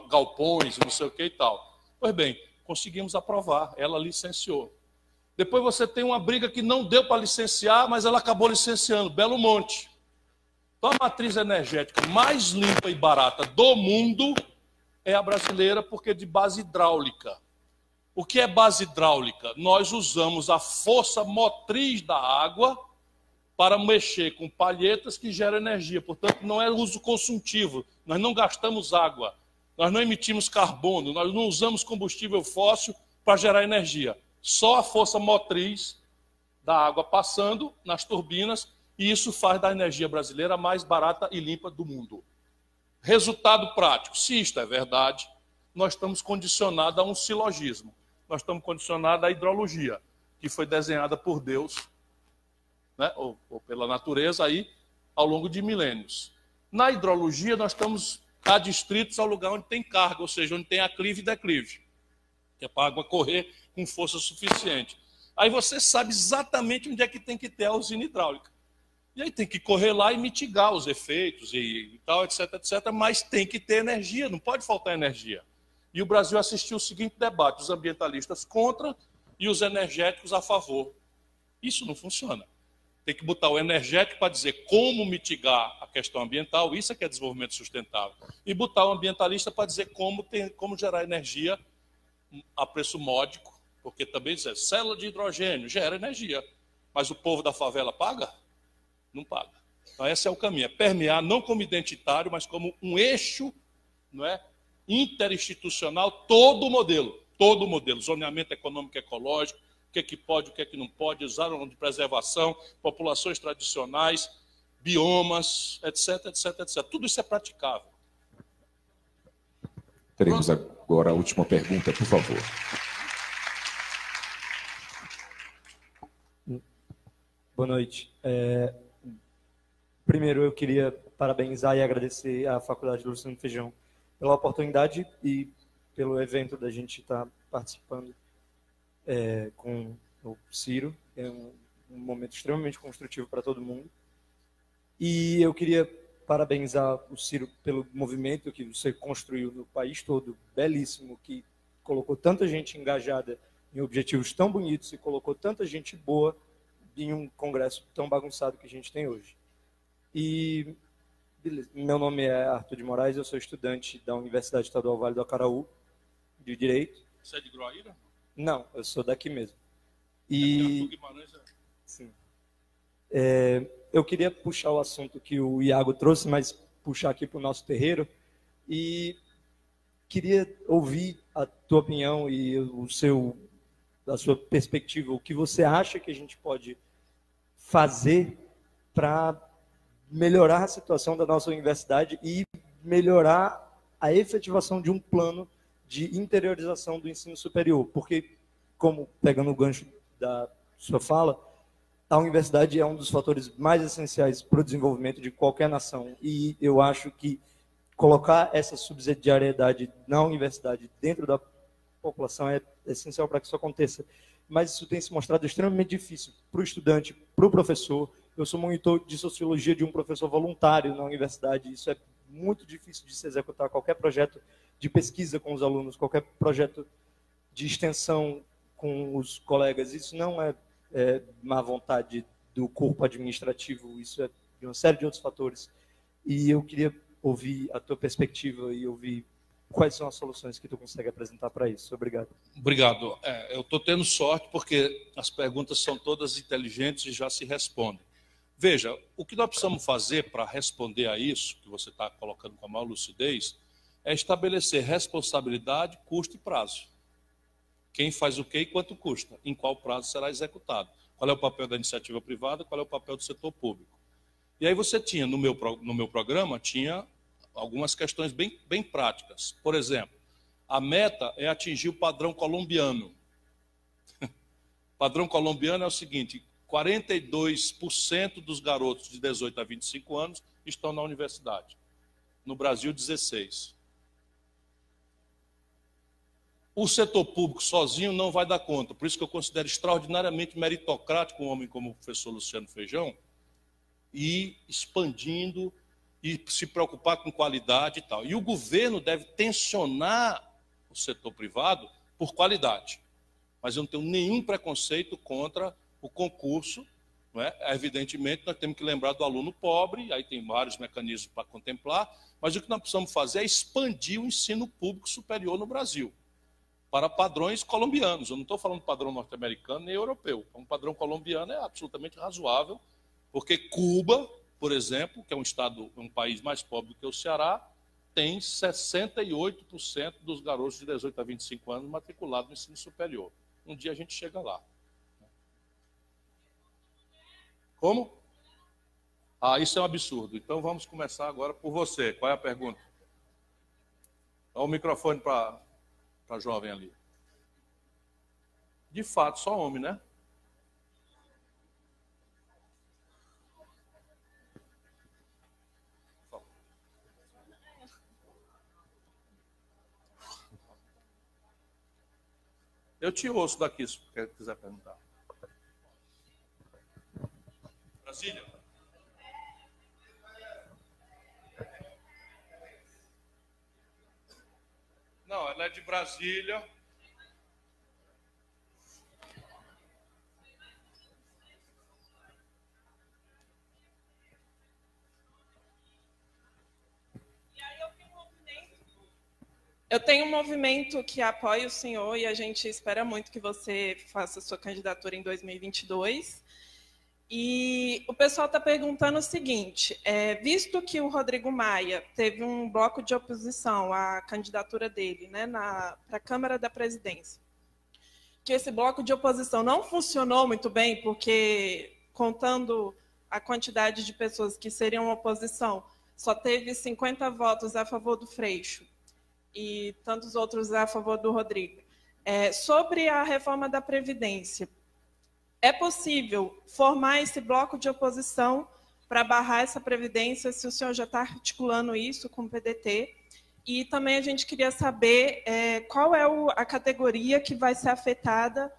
galpões, não sei o que e tal. Pois bem, conseguimos aprovar, ela licenciou. Depois você tem uma briga que não deu para licenciar, mas ela acabou licenciando, Belo Monte. Então a matriz energética mais limpa e barata do mundo é a brasileira, porque é de base hidráulica. O que é base hidráulica? Nós usamos a força motriz da água para mexer com palhetas que geram energia. Portanto, não é uso consultivo. Nós não gastamos água, nós não emitimos carbono, nós não usamos combustível fóssil para gerar energia. Só a força motriz da água passando nas turbinas, e isso faz da energia brasileira a mais barata e limpa do mundo. Resultado prático, se isto é verdade, nós estamos condicionados a um silogismo. Nós estamos condicionados à hidrologia, que foi desenhada por Deus, né, ou pela natureza, aí, ao longo de milênios. Na hidrologia, nós estamos adstritos ao lugar onde tem carga, ou seja, onde tem aclive e declive, que é para a água correr com força suficiente. Aí você sabe exatamente onde é que tem que ter a usina hidráulica. E aí tem que correr lá e mitigar os efeitos e tal, etc, etc, mas tem que ter energia, não pode faltar energia. E o Brasil assistiu o seguinte debate, os ambientalistas contra e os energéticos a favor. Isso não funciona. Tem que botar o energético para dizer como mitigar a questão ambiental, isso é que é desenvolvimento sustentável. E botar o ambientalista para dizer como gerar energia a preço módico, porque também dizer célula de hidrogênio gera energia, mas o povo da favela paga? Não paga. Então esse é o caminho, é permear não como identitário, mas como um eixo, não é, interinstitucional, todo o modelo, zoneamento econômico e ecológico, o que pode, o que não pode, usar de preservação, populações tradicionais, biomas, etc, etc, etc. Tudo isso é praticável. Teremos agora a última pergunta, por favor. Boa noite. Primeiro, eu queria parabenizar e agradecer à Faculdade Luciano Feijão pela oportunidade e pelo evento da gente estar participando com o Ciro. É um momento extremamente construtivo para todo mundo. E eu queria parabenizar o Ciro pelo movimento que você construiu no país todo, belíssimo, que colocou tanta gente engajada em objetivos tão bonitos e colocou tanta gente boa em um congresso tão bagunçado que a gente tem hoje. E beleza. Meu nome é Arthur de Moraes, eu sou estudante da Universidade Estadual Vale do Acaraú, de Direito. Você é de Groaíra? Não, eu sou daqui mesmo. E sim. Eu queria puxar o assunto que o Iago trouxe, mas puxar aqui para o nosso terreiro. E queria ouvir a tua opinião e a sua perspectiva. O que você acha que a gente pode fazer para melhorar a situação da nossa universidade e melhorar a efetivação de um plano de interiorização do ensino superior? Porque, como pegando o gancho da sua fala, a universidade é um dos fatores mais essenciais para o desenvolvimento de qualquer nação. E eu acho que colocar essa subsidiariedade na universidade dentro da população é essencial para que isso aconteça. Mas isso tem se mostrado extremamente difícil para o estudante, para o professor. Eu sou monitor de sociologia de um professor voluntário na universidade. Isso é muito difícil de se executar. Qualquer projeto de pesquisa com os alunos, qualquer projeto de extensão com os colegas, isso não é má vontade do corpo administrativo, isso é de uma série de outros fatores. E eu queria ouvir a tua perspectiva e ouvir quais são as soluções que tu consegue apresentar para isso. Obrigado. Obrigado. Eu estou tendo sorte porque as perguntas são todas inteligentes e já se respondem. Veja, o que nós precisamos fazer para responder a isso, que você está colocando com a maior lucidez, é estabelecer responsabilidade, custo e prazo. Quem faz o quê e quanto custa, em qual prazo será executado. Qual é o papel da iniciativa privada, qual é o papel do setor público. E aí você tinha, no meu programa, tinha algumas questões bem práticas. Por exemplo, a meta é atingir o padrão colombiano. O padrão colombiano é o seguinte: 42% dos garotos de 18 a 25 anos estão na universidade. No Brasil, 16%. O setor público sozinho não vai dar conta. Por isso que eu considero extraordinariamente meritocrático um homem como o professor Luciano Feijão, e expandindo e se preocupar com qualidade e tal. E o governo deve tensionar o setor privado por qualidade. Mas eu não tenho nenhum preconceito contra o concurso. Não é? Evidentemente, nós temos que lembrar do aluno pobre, aí tem vários mecanismos para contemplar, mas o que nós precisamos fazer é expandir o ensino público superior no Brasil para padrões colombianos. Eu não estou falando padrão norte-americano nem europeu. Um padrão colombiano é absolutamente razoável, porque Cuba, por exemplo, que é um país mais pobre do que o Ceará, tem 68% dos garotos de 18 a 25 anos matriculados no ensino superior. Um dia a gente chega lá. Como? Isso é um absurdo. Então vamos começar agora por você. Qual é a pergunta? Dá o microfone para a jovem ali. De fato, só homem, né? Eu te ouço daqui, se quiser perguntar. Brasília? Não, ela é de Brasília. Eu tenho um movimento que apoia o senhor e a gente espera muito que você faça sua candidatura em 2022. E o pessoal está perguntando o seguinte, visto que o Rodrigo Maia teve um bloco de oposição à candidatura dele, né, para a Câmara da Presidência, que esse bloco de oposição não funcionou muito bem, porque, contando a quantidade de pessoas que seriam oposição, só teve 50 votos a favor do Freixo e tantos outros a favor do Rodrigo. Sobre a reforma da Previdência, é possível formar esse bloco de oposição para barrar essa previdência, se o senhor já está articulando isso com o PDT. E também a gente queria saber qual é a categoria que vai ser afetada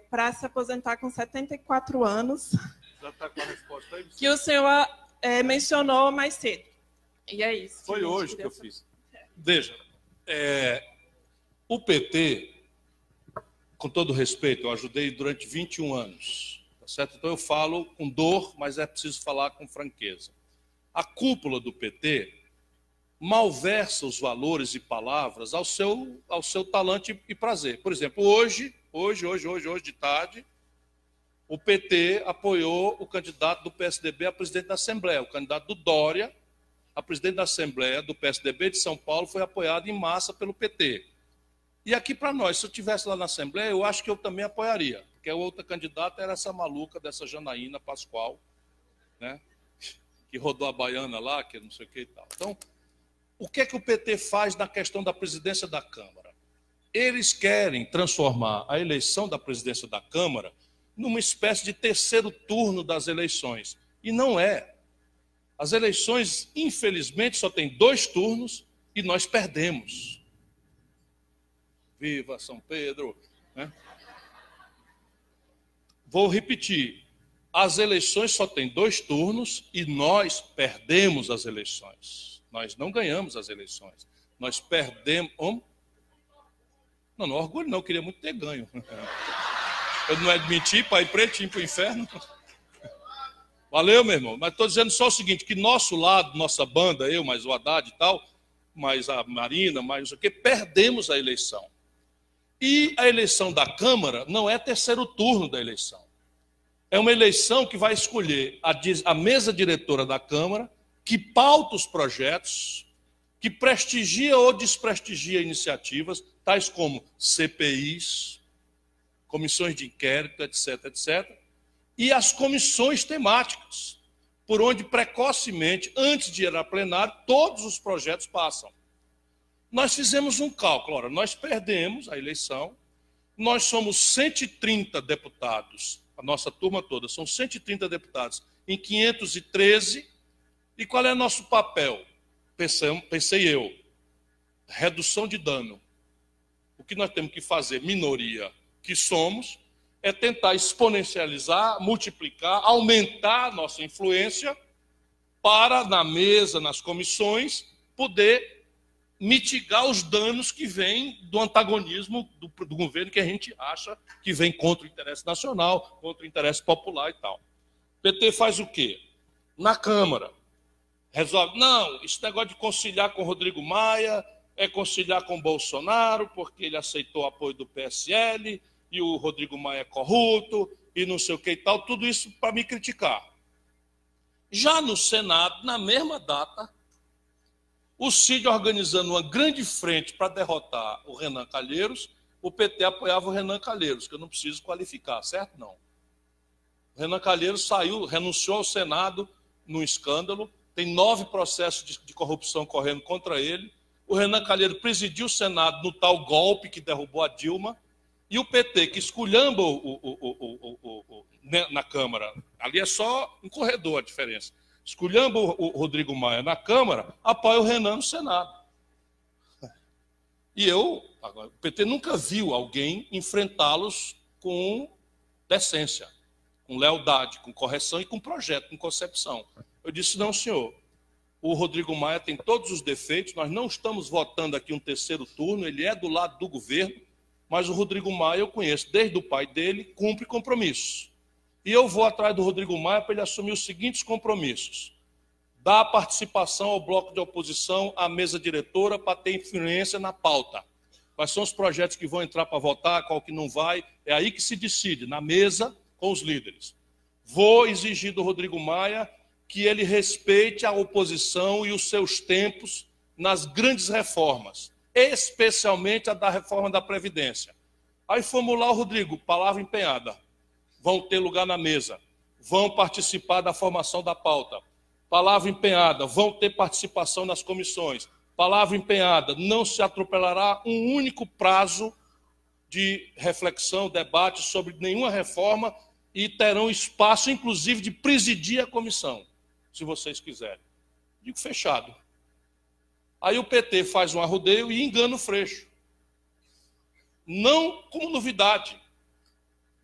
para se aposentar com 74 anos, Já está com a resposta aí? que o senhor mencionou mais cedo. E é isso. Foi hoje que eu fiz. Veja, o PT, com todo respeito, eu ajudei durante 21 anos, tá certo? Então eu falo com dor, mas é preciso falar com franqueza. A cúpula do PT malversa os valores e palavras ao seu talento e prazer. Por exemplo, hoje de tarde, o PT apoiou o candidato do PSDB a presidente da Assembleia. O candidato do Dória a presidente da Assembleia do PSDB de São Paulo foi apoiado em massa pelo PT. E aqui para nós, se eu estivesse lá na Assembleia, eu acho que eu também apoiaria, porque a outra candidata era essa maluca dessa Janaína Pascoal, né, que rodou a baiana lá, que não sei o que e tal. Então, o que é que o PT faz na questão da presidência da Câmara? Eles querem transformar a eleição da presidência da Câmara numa espécie de terceiro turno das eleições. E não é. As eleições, infelizmente, só tem 2 turnos e nós perdemos. Viva São Pedro! Né? Vou repetir. As eleições só tem 2 turnos e nós perdemos as eleições. Nós não ganhamos as eleições. Nós perdemos... Não orgulho não, eu queria muito ter ganho. Eu não admiti para ir pretinho para o inferno. Valeu, meu irmão. Mas estou dizendo só o seguinte, que nosso lado, nossa banda, eu, mais o Haddad e tal, mais a Marina, mais não sei o quê, perdemos a eleição. E a eleição da Câmara não é terceiro turno da eleição. É uma eleição que vai escolher a mesa diretora da Câmara, que pauta os projetos, que prestigia ou desprestigia iniciativas, tais como CPIs, comissões de inquérito, etc., etc., e as comissões temáticas, por onde precocemente, antes de ir a plenário, todos os projetos passam. Nós fizemos um cálculo, ora, nós perdemos a eleição, nós somos 130 deputados, a nossa turma toda, são 130 deputados em 513, e qual é o nosso papel? Pensei eu, redução de dano. O que nós temos que fazer, minoria que somos, é tentar exponencializar, multiplicar, aumentar a nossa influência para, na mesa, nas comissões, poder mitigar os danos que vêm do antagonismo do governo que a gente acha que vem contra o interesse nacional, contra o interesse popular e tal. O PT faz o quê? Na Câmara. Resolve, não, esse negócio de conciliar com o Rodrigo Maia é conciliar com o Bolsonaro, porque ele aceitou o apoio do PSL, e o Rodrigo Maia é corrupto, e não sei o que e tal, tudo isso para me criticar. Já no Senado, na mesma data, o Cid organizando uma grande frente para derrotar o Renan Calheiros, o PT apoiava o Renan Calheiros, que eu não preciso qualificar, certo? Não. O Renan Calheiros saiu, renunciou ao Senado num escândalo, tem 9 processos de corrupção correndo contra ele. O Renan Calheiros presidiu o Senado no tal golpe que derrubou a Dilma, e o PT, que esculhamba na Câmara, ali é só um corredor a diferença, esculhamba o Rodrigo Maia na Câmara, apoia o Renan no Senado. E o PT nunca viu alguém enfrentá-los com decência, com lealdade, com correção e com projeto, com concepção. Eu disse, não, senhor, o Rodrigo Maia tem todos os defeitos, nós não estamos votando aqui um terceiro turno, ele é do lado do governo, mas o Rodrigo Maia eu conheço desde o pai dele, cumpre compromissos. E eu vou atrás do Rodrigo Maia para ele assumir os seguintes compromissos. Dar participação ao bloco de oposição, à mesa diretora, para ter influência na pauta. Quais são os projetos que vão entrar para votar, qual que não vai, é aí que se decide, na mesa com os líderes. Vou exigir do Rodrigo Maia que ele respeite a oposição e os seus tempos nas grandes reformas, especialmente a da reforma da Previdência. Aí fomos lá, Rodrigo, palavra empenhada. Vão ter lugar na mesa, vão participar da formação da pauta. Palavra empenhada, vão ter participação nas comissões. Palavra empenhada, não se atropelará um único prazo de reflexão, debate sobre nenhuma reforma e terão espaço, inclusive, de presidir a comissão, se vocês quiserem. Digo fechado. Aí o PT faz um arrodeio e engana o Freixo. Não como novidade.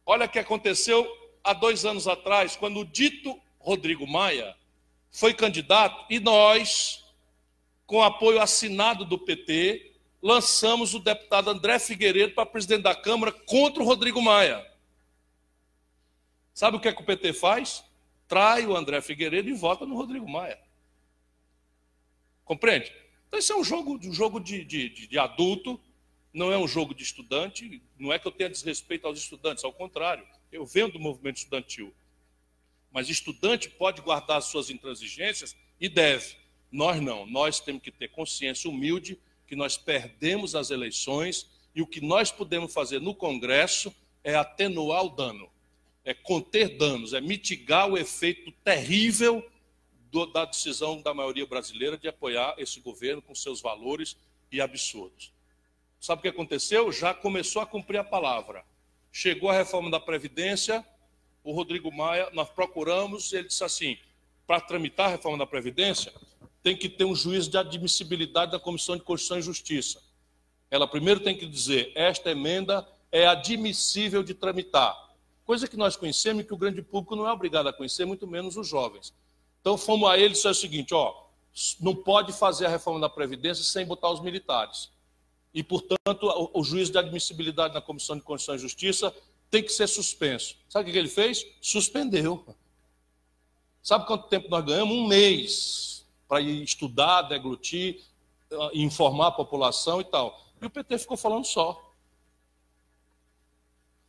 Olha o que aconteceu há 2 anos atrás, quando o dito Rodrigo Maia foi candidato e nós, com apoio assinado do PT, lançamos o deputado André Figueiredo para presidente da Câmara contra o Rodrigo Maia. Sabe o que é que o PT faz? Trai o André Figueiredo e vota no Rodrigo Maia. Compreende? Então, isso é um jogo de adulto, não é um jogo de estudante. Não é que eu tenha desrespeito aos estudantes, ao contrário, eu venho do movimento estudantil. Mas estudante pode guardar as suas intransigências e deve. Nós não. Nós temos que ter consciência humilde que nós perdemos as eleições e o que nós podemos fazer no Congresso é atenuar o dano, é conter danos, é mitigar o efeito terrível da decisão da maioria brasileira de apoiar esse governo com seus valores e absurdos. Sabe o que aconteceu? Já começou a cumprir a palavra. Chegou a reforma da Previdência, o Rodrigo Maia, nós procuramos, ele disse assim, para tramitar a reforma da Previdência, tem que ter um juízo de admissibilidade da Comissão de Constituição e Justiça. Ela primeiro tem que dizer, esta emenda é admissível de tramitar. Coisa que nós conhecemos e que o grande público não é obrigado a conhecer, muito menos os jovens. Então fomos a ele e disse o seguinte, não pode fazer a reforma da Previdência sem botar os militares. E, portanto, o juízo de admissibilidade na Comissão de Constituição e Justiça tem que ser suspenso. Sabe o que ele fez? Suspendeu. Sabe quanto tempo nós ganhamos? 1 mês para ir estudar, deglutir, informar a população e tal. E o PT ficou falando só.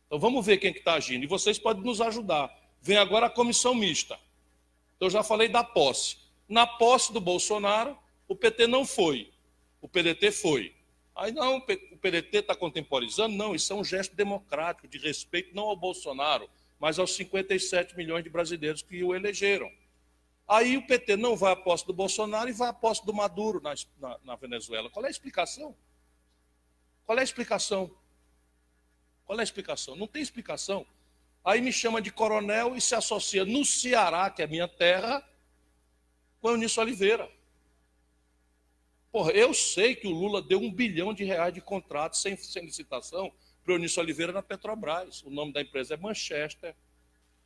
Então vamos ver quem que está agindo. E vocês podem nos ajudar. Vem agora a comissão mista. Eu já falei da posse. Na posse do Bolsonaro, o PT não foi. O PDT foi. Aí não, o PDT está contemporizando? Não, isso é um gesto democrático, de respeito não ao Bolsonaro, mas aos 57 milhões de brasileiros que o elegeram. Aí o PT não vai à posse do Bolsonaro e vai à posse do Maduro na Venezuela. Qual é a explicação? Qual é a explicação? Qual é a explicação? Não tem explicação. Aí me chama de coronel e se associa no Ceará, que é minha terra, com Eunício Oliveira. Porra, eu sei que o Lula deu R$1 bilhão de contratos sem licitação para o Eunício Oliveira na Petrobras. O nome da empresa é Manchester.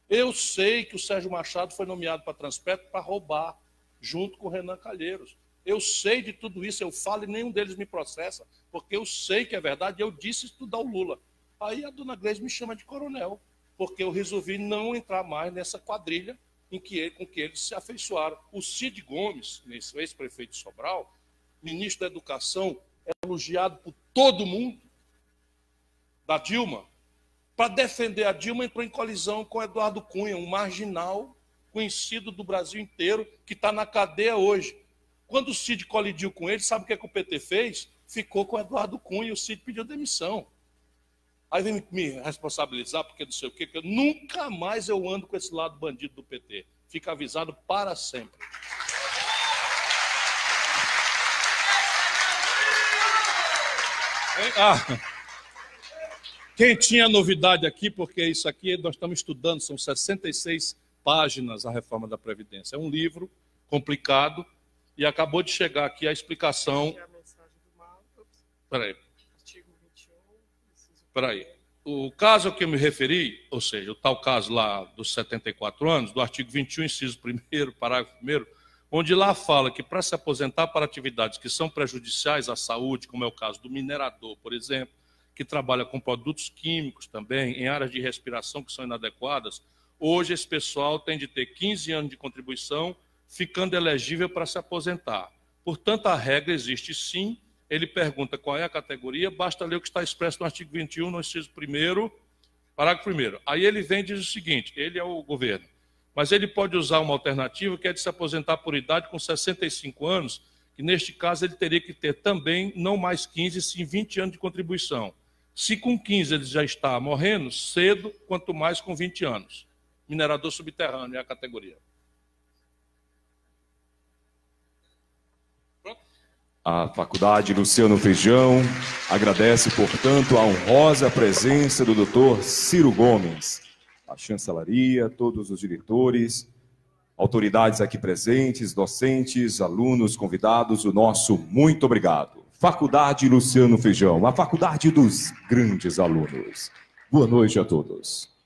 Eu sei que o Sérgio Machado foi nomeado para Transpetro para roubar, junto com o Renan Calheiros. Eu sei de tudo isso, eu falo e nenhum deles me processa, porque eu sei que é verdade, eu disse estudar o Lula. Aí a dona Gleisi me chama de coronel, porque eu resolvi não entrar mais nessa quadrilha com que eles se afeiçoaram. O Cid Gomes, ex-prefeito de Sobral, ministro da Educação, é elogiado por todo mundo, da Dilma. Para defender a Dilma, entrou em colisão com Eduardo Cunha, um marginal conhecido do Brasil inteiro, que está na cadeia hoje. Quando o Cid colidiu com ele, sabe o que o PT fez? Ficou com Eduardo Cunha e o Cid pediu demissão. Aí vem me responsabilizar, porque não sei o quê, que eu nunca mais eu ando com esse lado bandido do PT. Fica avisado para sempre. Quem tinha novidade aqui, porque isso aqui nós estamos estudando, são 66 páginas a reforma da Previdência. É um livro complicado e acabou de chegar aqui a explicação. Espera aí. O caso a que eu me referi, ou seja, o tal caso lá dos 74 anos, do artigo 21, inciso 1º, parágrafo 1º, onde lá fala que para se aposentar para atividades que são prejudiciais à saúde, como é o caso do minerador, por exemplo, que trabalha com produtos químicos também, em áreas de respiração que são inadequadas, hoje esse pessoal tem de ter 15 anos de contribuição, ficando elegível para se aposentar. Portanto, a regra existe sim. Ele pergunta qual é a categoria, basta ler o que está expresso no artigo 21, no inciso 1º, parágrafo 1º. Aí ele vem e diz o seguinte, ele é o governo, mas ele pode usar uma alternativa que é de se aposentar por idade com 65 anos, que neste caso ele teria que ter também não mais 15, sim 20 anos de contribuição. Se com 15 ele já está morrendo, cedo, quanto mais com 20 anos. Minerador subterrâneo é a categoria. A Faculdade Luciano Feijão agradece, portanto, a honrosa presença do Dr. Ciro Gomes, a chancelaria, todos os diretores, autoridades aqui presentes, docentes, alunos, convidados, o nosso muito obrigado. Faculdade Luciano Feijão, a faculdade dos grandes alunos. Boa noite a todos.